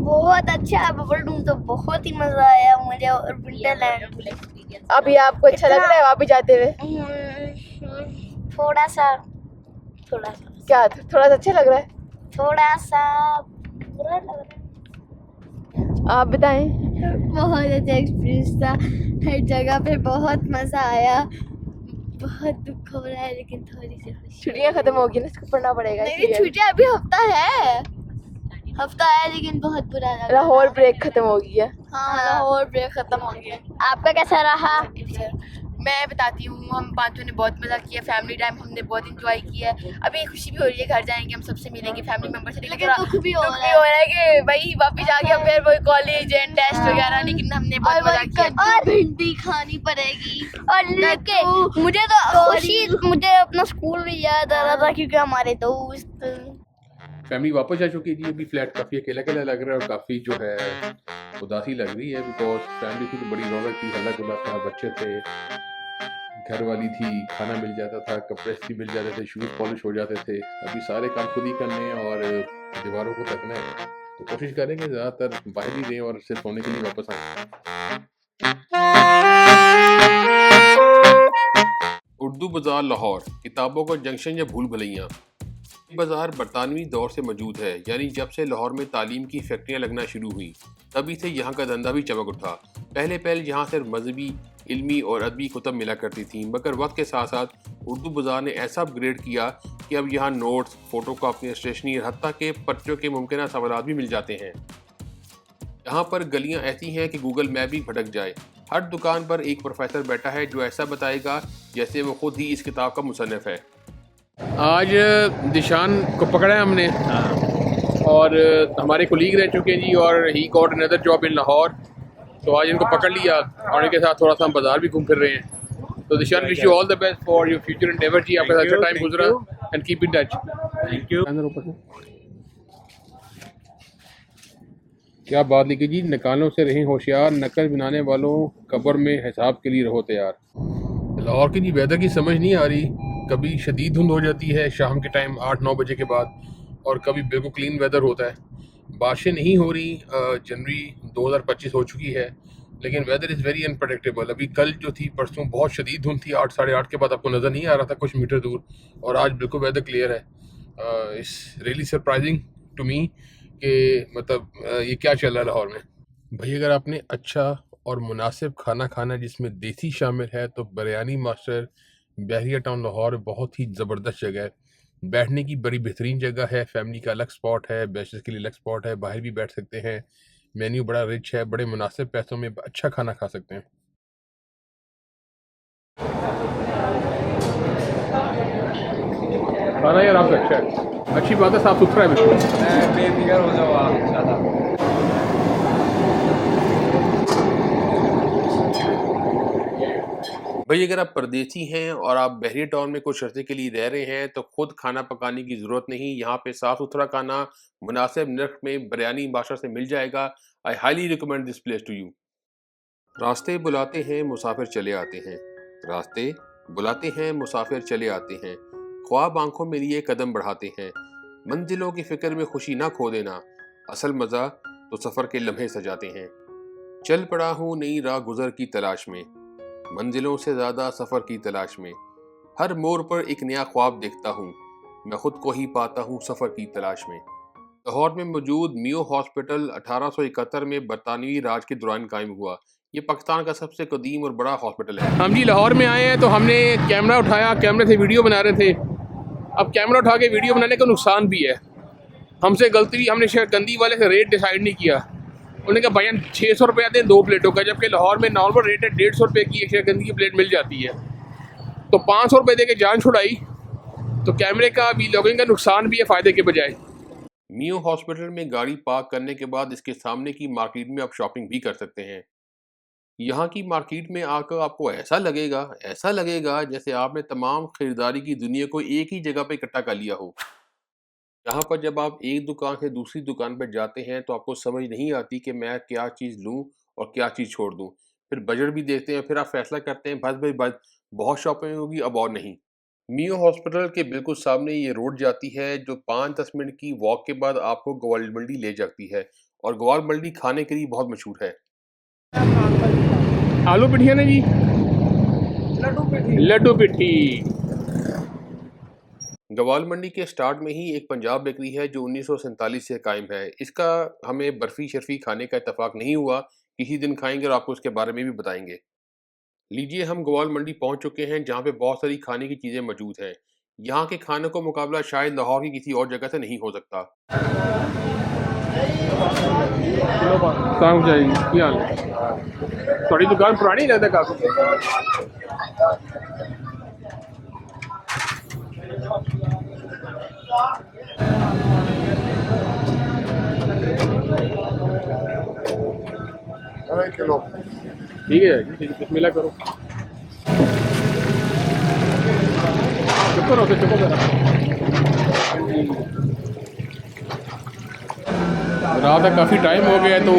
बहुत अच्छा, बबल डूम तो बहुत ही मजा आया मुझे, और विंटरलैंड। अभी आपको अच्छा लग रहा है वापस जाते हुए? थोड़ा सा क्या थोड़ा सा अच्छा लग रहा है? थोड़ा सा बुरा लग रहा है। आप बताएं। बहुत अच्छा एक्सपीरियंस था, हर जगह पे बहुत मजा आया। बहुत दुख हो रहा है लेकिन थोड़ी सी खुशी। छुट्टियां खत्म हो गई ना, इसको पढ़ना पड़ेगा। नहीं, छुट्टियां अभी हफ्ता है लेकिन बहुत बुरा लग रहा है। लाहौर ब्रेक खत्म हो गई है। हाँ, लाहौर ब्रेक खत्म हो गया। आपका कैसा रहा? मैं बताती हूँ, हम पांचों ने बहुत मजा किया, फैमिली टाइम हमने बहुत एंजॉय किया है। अभी खुशी भी हो रही है, घर जाएंगे हम सबसे मिलेंगे फैमिली मेंबर से, लेकिन दुख भी हो रहा है कि भाई वापस जाके अब फिर वही कॉलेज एंड टेस्ट वगैरह, लेकिन हमने बहुत मजा किया। और भिंडी खानी पड़ेगी। और लेकिन मुझे तो खुशी, मुझे अपना स्कूल भी याद आ रहा था क्योंकि हमारे दोस्त। फैमिली वापस जा चुकी है जी। अभी फ्लैट काफ़ी अकेला अकेला लग रहा है और काफ़ी जो है उदासी लग रही है, बिकॉज फैमिली की तो बड़ी रौनक थी, हल्ला गुल्ला था, बच्चे थे, घर वाली थी, खाना मिल जाता था, कपड़े भी मिल जाते थे, शूज़ पॉलिश हो जाते थे। अभी सारे काम खुद ही करने हैं और दीवारों को तकना है, तो कोशिश करेंगे ज़्यादातर बाहर ही रहें और सिर्फ सोने के लिए वापस आएँ। उर्दू बाज़ार लाहौर, किताबों का जंक्शन या भूल भुलैया। बाज़ार बरतानवी दौर से मौजूद है, यानी जब से लाहौर में तालीम की फैक्ट्रियाँ लगना शुरू हुई तभी से यहाँ का धंधा भी चमक उठा। पहले यहाँ सिर्फ मजहबी, इल्मी और अदबी कुतब मिला करती थी, मगर वक्त के साथ साथ उर्दू बाज़ार ने ऐसा अपग्रेड किया कि अब यहाँ नोट्स, फ़ोटो कापी, स्टेशनरी, हत्ता के पर्चों के मुमकिन सवालात भी मिल जाते हैं। यहाँ पर गलियाँ ऐसी हैं कि गूगल मैप भी भटक जाए। हर दुकान पर एक प्रोफेसर बैठा है जो ऐसा बताएगा जैसे वो खुद ही इस किताब का मुसन्निफ है। आज दिशान को पकड़ा है हमने और हमारे कोलीग रह चुके हैं जी, और he got another job in Lahore, तो आज इनको पकड़ लिया और इनके साथ थोड़ा सा हम बाजार भी घूम फिर रहे हैं। तो Dishan, wish you all the best for your future endeavour जी। आपका अच्छा टाइम गुजरा and keep in touch. Thank you. अंदर ऊपर से क्या बात लिखी जी, निकालों से रहें होशियार, नकल बनाने वालों कब्र में हिसाब के लिए रहो तैयार। लाहौर की जी वेदर की समझ नहीं आ रही, कभी शदीद धुंध हो जाती है शाम के टाइम 8-9 बजे के बाद, और कभी बिल्कुल क्लीन वेदर होता है। बारिशें नहीं हो रही, जनवरी 2025 हो चुकी है, लेकिन वेदर इज़ वेरी अनप्रडिक्टेबल। अभी कल जो थी, परसों बहुत शदीद धुंध थी, 8-8:30 के बाद आपको नज़र नहीं आ रहा था कुछ मीटर दूर, और आज बिल्कुल वेदर क्लियर है। It's really surprising to me कि मतलब ये क्या चल रहा है लाहौर में। भाई अगर आपने अच्छा और मुनासिब खाना खाना जिसमें देसी शामिल है, तो बिरयानी मास्टर बहरिया टाउन लाहौर बहुत ही ज़बरदस्त जगह है। बैठने की बड़ी बेहतरीन जगह है, फैमिली का अलग स्पॉट है, बैचलर्स के लिए अलग स्पॉट है, बाहर भी बैठ सकते हैं। मेन्यू बड़ा रिच है, बड़े मुनासिब पैसों में अच्छा खाना खा सकते हैं। खाना यार आपका अच्छा है, अच्छी बात है, साफ सुथरा है बिल्कुल। बेफिक्र हो जाओ आप ज़्यादा। भाई अगर आप परदेसी हैं और आप बहरिया टाउन में कुछ अर्से के लिए रह रहे हैं तो खुद खाना पकाने की ज़रूरत नहीं। यहाँ पे साफ़ सुथरा खाना मुनासिब नर्ख में बिरयानी बादशाह से मिल जाएगा। I highly recommend this place to you. रास्ते बुलाते हैं मुसाफिर चले आते हैं, रास्ते बुलाते हैं मुसाफिर चले आते हैं, ख्वाब आंखों में लिए कदम बढ़ाते हैं। मंजिलों की फिक्र में खुशी ना खो देना, असल मज़ा तो सफ़र के लम्हे सजाते हैं। चल पड़ा हूँ नई राह गुज़र की तलाश में, मंजिलों से ज़्यादा सफ़र की तलाश में। हर मोड़ पर एक नया ख्वाब देखता हूँ, मैं खुद को ही पाता हूँ सफ़र की तलाश में। लाहौर में मौजूद मियो हॉस्पिटल 1871 में बरतानवी राज के दौरान कायम हुआ। ये पाकिस्तान का सबसे कदीम और बड़ा हॉस्पिटल है। हम जी लाहौर में आए हैं तो हमने कैमरा उठाया, कैमरे से वीडियो बना रहे थे। अब कैमरा उठा के वीडियो बनाने का नुकसान भी है। हमसे गलती, हमने शकरकंदी वाले से रेट डिसाइड नहीं किया। उन्होंने कहा भाई 600 रुपये आते हैं 2 प्लेटों का, जबकि लाहौर में नॉर्मल रेट है 150 रुपये की एक शकरकंदी की प्लेट मिल जाती है। तो 500 रुपये दे के जान छुड़ाई। तो कैमरे का वीलॉगिंग का नुकसान भी है फ़ायदे के बजाय। मियो हॉस्पिटल में गाड़ी पार्क करने के बाद इसके सामने की मार्केट में आप शॉपिंग भी कर सकते हैं। यहाँ की मार्केट में आकर आपको ऐसा लगेगा जैसे आपने तमाम खरीदारी की दुनिया को एक ही जगह पे इकट्ठा कर लिया हो। यहाँ पर जब आप एक दुकान से दूसरी दुकान पर जाते हैं तो आपको समझ नहीं आती कि मैं क्या चीज़ लूँ और क्या चीज़ छोड़ दूँ। फिर बजट भी देखते हैं, फिर आप फैसला करते हैं बस भाई बस बहुत शॉपिंग होगी अब और नहीं। मियो हॉस्पिटल के बिल्कुल सामने ये रोड जाती है जो 5-10 मिनट की वॉक के बाद आपको ग्वाल मंडी ले जाती है, और ग्वाल मंडी खाने के लिए बहुत मशहूर है। आलू पिठिया ने जी, लड्डू पिट्ठी। गवाल मंडी के स्टार्ट में ही एक पंजाब बेकरी है जो 1947 से कायम है। इसका हमें बर्फ़ी शर्फ़ी खाने का इत्तेफाक नहीं हुआ, किसी दिन खाएंगे और आपको उसके बारे में भी बताएंगे। लीजिए हम गवाल मंडी पहुंच चुके हैं जहां पे बहुत सारी खाने की चीज़ें मौजूद हैं। यहाँ के खाने को मुकाबला शायद लाहौर की किसी और जगह से नहीं हो सकता। थोड़ी दुकान पुरानी लगता है काफ़ी। ठीक है, बिस्मिल्लाह करो। चुप करो, चुप करो। रात तक काफ़ी टाइम हो गया तो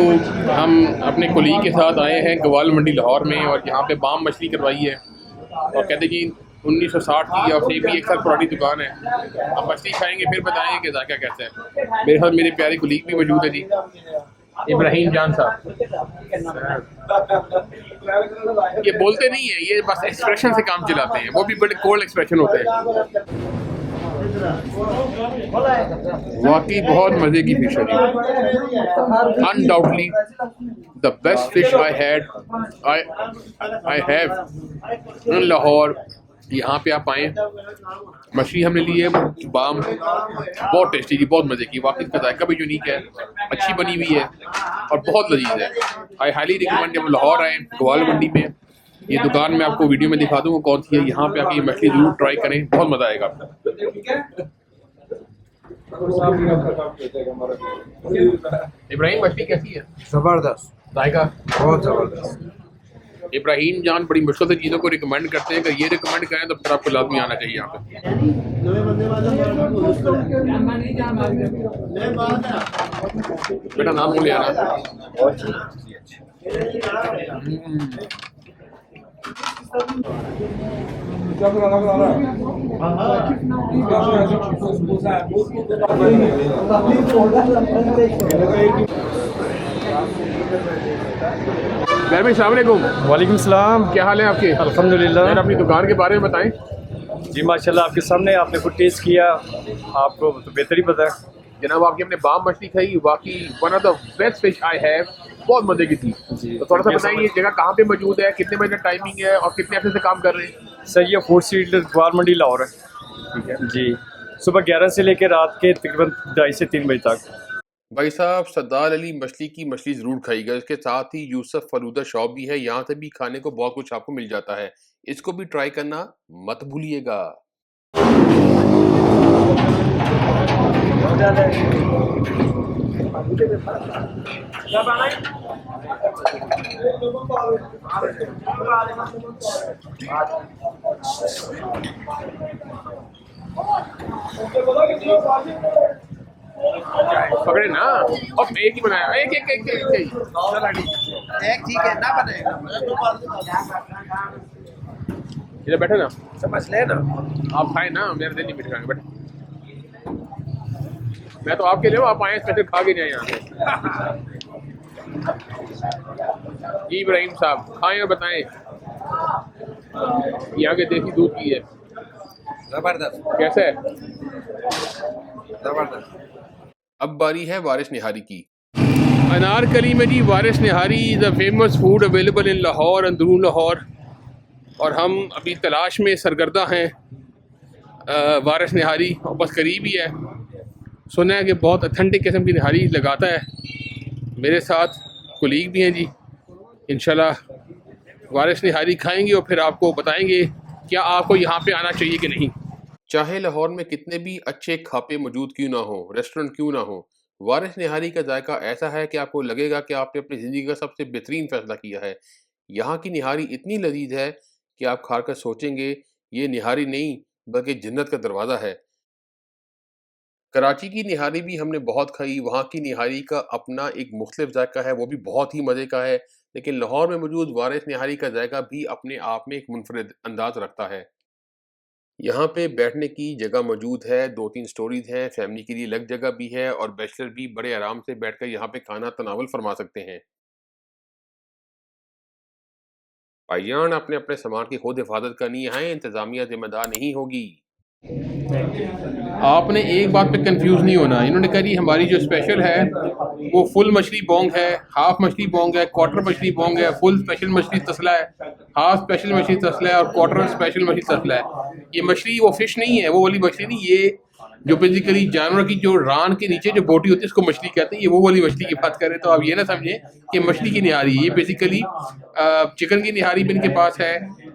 हम अपने कोलीग के साथ आए हैं गवाल मंडी लाहौर में, और यहाँ पे बाम मछली करवाई है और कहते कि 1960 की और से भी 1 साल पुरानी दुकान है। अब मछली खाएंगे फिर बताएंगे कि जायका कैसा है। मेरे साथ मेरे प्यारे कोलीग भी मौजूद है जी, इब्राहिम जान साहब। ये बोलते नहीं है, ये बस एक्सप्रेशन से काम चलाते हैं, वो भी बड़े कोल्ड एक्सप्रेशन होते हैं। वाकई बहुत मजे की फिश है जी, undoubtedly the best fish I have in Lahore. यहाँ पे आप आए, मछली हमने ली है बाम, बहुत टेस्टी जी, बहुत मजे की। वाकई इसका जायका भी यूनिक है, अच्छी बनी हुई है और बहुत लजीज है। आई हाईली रिकमेंड जब लाहौर आए गवाल मंडी में, ये दुकान मैं आपको वीडियो में दिखा दूंगा कौन सी है। यहाँ पे आके ये मछली जरूर ट्राई करें, बहुत मजा आएगा आपको। इब्राहिम मछली कैसी है? जबरदस्त, जायका बहुत जबरदस्त। इब्राहिम जान बड़ी मुश्किल से चीज़ों को रिकमेंड करते हैं, अगर ये रिकमेंड करें तो फिर आपको लाजमी आना चाहिए यहाँ पे। बेटा नाम बोले आना। भाई अस्सलाम वालेकुम। वालेकुम सलाम, क्या हाल है आपके? अल्हम्दुलिल्लाह। यार अपनी दुकान के बारे में बताएं। जी माशाल्लाह, आपके सामने आपने खुद टेस्ट किया, आपको तो बेहतर ही पता है। जनाब आपकी हमने बाम मछली खाई, बाकी one of the best fish I have, बहुत मजे की थी। जी, तो थोड़ा सा बताइए जगह कहाँ पे मौजूद है, कितने बजे टाइमिंग है और कितने हफ्ते से काम कर रहे हैं? सर ये 4 स्ट्रीट ग्वाल मंडी लाहौर है। ठीक है जी, सुबह 11 से लेकर रात के तकरीबन 2:30 से 3 बजे तक। भाई साहब सरदार अली मछली की मछली ज़रूर खाइएगा। इसके साथ ही यूसुफ फलूदा शॉप भी है, यहाँ से भी खाने को बहुत कुछ आपको मिल जाता है। इसको भी ट्राई करना मत भूलिएगा। पकड़े ना, अब एक ही बनाया, एक एक एक एक, एक। एक ठीक है ना बनेगा, इधर बैठे ना, समझ ले ना। आप खाए ना, मेरा दिल नहीं मिट रहा, बैठे। मैं तो आपके लिए हूँ, आप आए स्पेशल खा के जाए यहाँ से। जी इब्राहिम साहब खाएं और बताएं, यहाँ के देसी दूध की है, जबरदस्त कैसा है? जबरदस्त। अब बारी है वारिस निहारी की। अनारकली में जी Waris nihari is a famous food available in Lahore, अंदरून लाहौर, और हम अभी तलाश में सरगर्दा हैं वारिस निहारी, और बस करीब ही है। सुना है कि बहुत अथेंटिक किस्म की निहारी लगाता है। मेरे साथ कोलीग भी हैं जी, इंशाल्लाह वारिस निहारी खाएंगे और फिर आपको बताएंगे क्या आपको यहाँ पे आना चाहिए कि नहीं। चाहे लाहौर में कितने भी अच्छे खापे मौजूद क्यों ना हो, रेस्टोरेंट क्यों ना हो, वारिस निहारी का जायका ऐसा है कि आपको लगेगा कि आपने अपनी ज़िंदगी का सबसे बेहतरीन फैसला किया है। यहाँ की निहारी इतनी लजीज है कि आप खाकर सोचेंगे ये निहारी नहीं बल्कि जन्नत का दरवाज़ा है। कराची की निहारी भी हमने बहुत खाई, वहाँ की निहारी का अपना एक मुख्तलिफ जायका है, वो भी बहुत ही मज़े का है। लेकिन लाहौर में मौजूद वारिस निहारी का जायका भी अपने आप में एक मुनफरिद अंदाज रखता है। यहाँ पे बैठने की जगह मौजूद है, 2-3 स्टोरीज हैं, फैमिली के लिए अलग जगह भी है और बैचलर भी बड़े आराम से बैठकर यहाँ पे खाना तनावल फरमा सकते हैं। भाईजान आपने अपने सामान की खुद हिफाजत करनी है, इंतजामिया जिम्मेदार नहीं होगी। आपने एक बात पे कंफ्यूज नहीं होना। इन्होंने कहा जी हमारी जो स्पेशल है वो फुल मछली बोंग है, हाफ मछली बोंग है, क्वार्टर मछली बोंग है, फुल स्पेशल मछली तसला है, हाफ स्पेशल मछली तसला है और क्वार्टर स्पेशल मछली तसला है। ये मछली वो फिश नहीं है, वो वाली मछली नहीं, ये जो बेसिकली जानवर की जो रान के नीचे जो बोटी होती है उसको मछली कहते हैं, ये वो वाली मछली की बात करें। तो आप ये ना समझें कि मछली की निहारी, ये बेसिकली चिकन की निहारी भी इनके पास है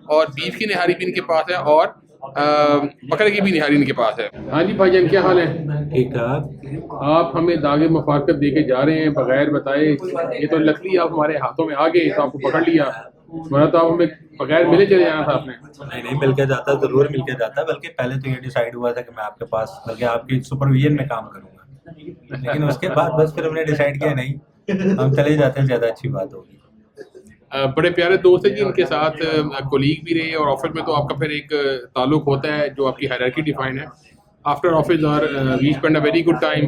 और बीफ की निहारी भी इनके पास है और बकरे की भी निहारी इनके पास है। हाँ जी भाईजान क्या हाल है? ठीक ठाक। आप हमें दागे मुफारकत दे के जा रहे हैं बगैर बताए, ये तो लकली आप हमारे हाथों में आ गए तो आपको पकड़ लिया, वरना तो आप हमें बगैर मिले चले जाना था आपने। नहीं मिल के जाता, जरूर मिल के जाता, बल्कि पहले तो ये डिसाइड हुआ था कि मैं आपके पास बल्कि आपकी सुपरविजन में काम करूंगा, लेकिन उसके बाद बस फिर हमने डिसाइड किया नहीं, हम चले जाते हैं, ज़्यादा अच्छी बात होगी। बड़े प्यारे दोस्त हैं जी, इनके साथ कोलीग भी रहे और ऑफिस में तो आपका फिर एक ताल्लुक होता है जो आपकी हायरार्की डिफाइन है। आफ्टर ऑफिस और we spend a very good time,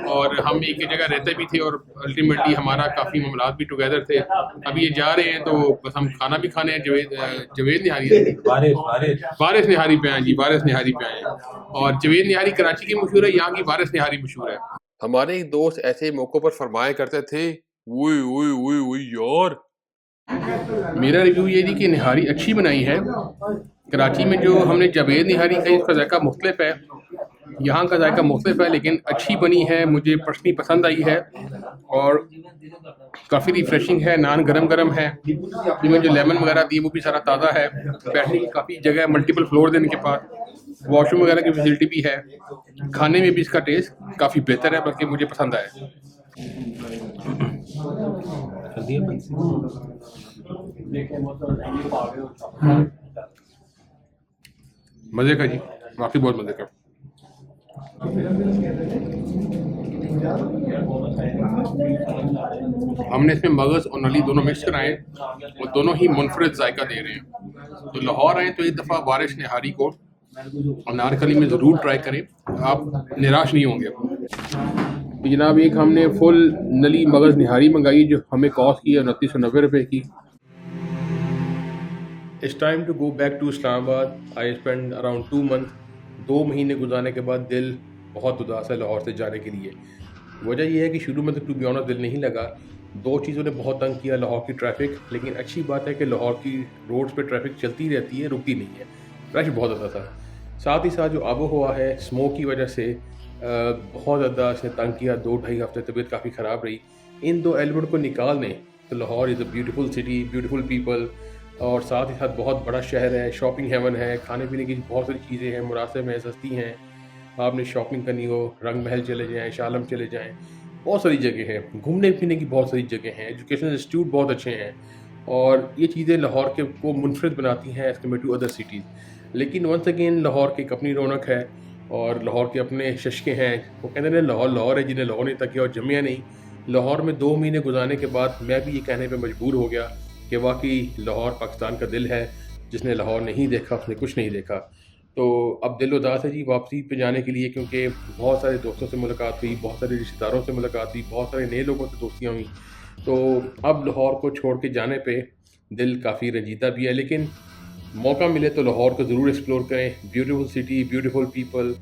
और हम एक ही जगह रहते भी थे और अल्टीमेटली हमारा काफ़ी मामलात भी टुगेदर थे। अभी ये जा रहे हैं तो बस हम खाना भी खाने हैं। जवेद निहारी वारिस निहारी पे आए जी, वारिस निहारी पे आए, और जवेद निहारी कराची की मशहूर है, यहाँ की वारिस निहारी मशहूर है। हमारे एक दोस्त ऐसे मौक़ों पर फरमाया करते थे, ओए ओए ओए ओए यार। मेरा रिव्यू ये जी कि निहारी अच्छी बनाई है। कराची में जो हमने जवेद निहारी खाई उसका जायका मुख्तलिफ है, यहाँ का जायका मुख्तलिफ है, लेकिन अच्छी बनी है, मुझे पर्सनली पसंद आई है और काफ़ी रिफ्रेशिंग है। नान गरम गरम है, जिसमें जो लेमन वगैरह दी वो भी सारा ताज़ा है। बैठने की काफ़ी जगह है, मल्टीपल फ्लोर है इनके पास, वॉशरूम वगैरह की फैसिलिटी भी है। खाने में भी इसका टेस्ट काफ़ी बेहतर है, बल्कि मुझे पसंद आया। मज़े का जी, वाकई बहुत मज़े का। हमने इसमें मगज़ और नली दोनों मिक्स कराए और दोनों ही मुनफरिद जायका दे रहे हैं। तो लाहौर आए तो एक दफ़ा वारिस निहारी को अनारकली में ज़रूर ट्राई करें, आप निराश नहीं होंगे। तो जनाब एक हमने फुल नली मगज़ निहारी मंगाई जो हमें कॉस्ट की है 2990 रुपये की। It's time to go back to Islamabad. I spend around 2 month. 2 महीने गुजारने के बाद दिल बहुत उदास है लाहौर से जाने के लिए। वजह यह है कि शुरू में तो टू बी ऑनेस्ट दिल नहीं लगा। 2 चीज़ों ने बहुत तंग किया, लाहौर की ट्रैफिक, लेकिन अच्छी बात है कि लाहौर की रोड्स पे ट्रैफिक चलती रहती है, रुकती नहीं है। रश बहुत ज़्यादा था। साथ ही साथ जो आबो हवा है स्मोक की वजह से बहुत ज़्यादा इसने तंग किया। 2-2.5 हफ्ते तबीयत काफ़ी ख़राब रही। इन 2 एलिमेंट को निकाल दें तो Lahore is a beautiful city, beautiful people, और साथ ही साथ बहुत बड़ा शहर है, शॉपिंग हेवन है, खाने पीने की बहुत सारी चीज़ें हैं, मुनासिब हैं, सस्ती हैं। आपने शॉपिंग करनी हो, रंग महल चले जाएँ, शालम चले जाएँ, बहुत सारी जगह है, घूमने फिरने की बहुत सारी जगह हैं, एजुकेशनल इंस्टीट्यूट बहुत अच्छे हैं और ये चीज़ें लाहौर के को मुनफरद बनाती हैं as compared to other cities. लेकिन वंस अगेन लाहौर की एक अपनी रौनक है और लाहौर के अपने शशके हैं। वो कहते हैं लाहौर लाहौर है, जिन्हें लाहौर नहीं तक और जमिया नहीं। लाहौर में 2 महीने गुजारने के बाद मैं भी ये कहने पे मजबूर हो गया कि वाकई लाहौर पाकिस्तान का दिल है। जिसने लाहौर नहीं देखा उसने कुछ नहीं देखा। तो अब दिल उदास है जी वापसी पे जाने के लिए, क्योंकि बहुत सारे दोस्तों से मुलाकात हुई, बहुत सारे रिश्तेदारों से मुलाकात हुई, बहुत सारे नए लोगों से दोस्तियाँ हुई। तो अब लाहौर को छोड़ के जाने पे दिल काफ़ी रंजीदा भी है, लेकिन मौका मिले तो लाहौर को ज़रूर एक्सप्लोर करें। ब्यूटीफुल सिटी, ब्यूटीफुल पीपल,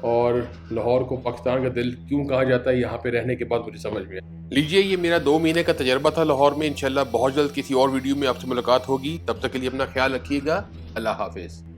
और लाहौर को पाकिस्तान का दिल क्यों कहा जाता है यहाँ पे रहने के बाद मुझे समझ में आया। लीजिए, ये मेरा 2 महीने का तजर्बा था लाहौर में। इंशाल्लाह बहुत जल्द किसी और वीडियो में आपसे मुलाकात होगी। तब तक के लिए अपना ख्याल रखिएगा। अल्लाह हाफिज़।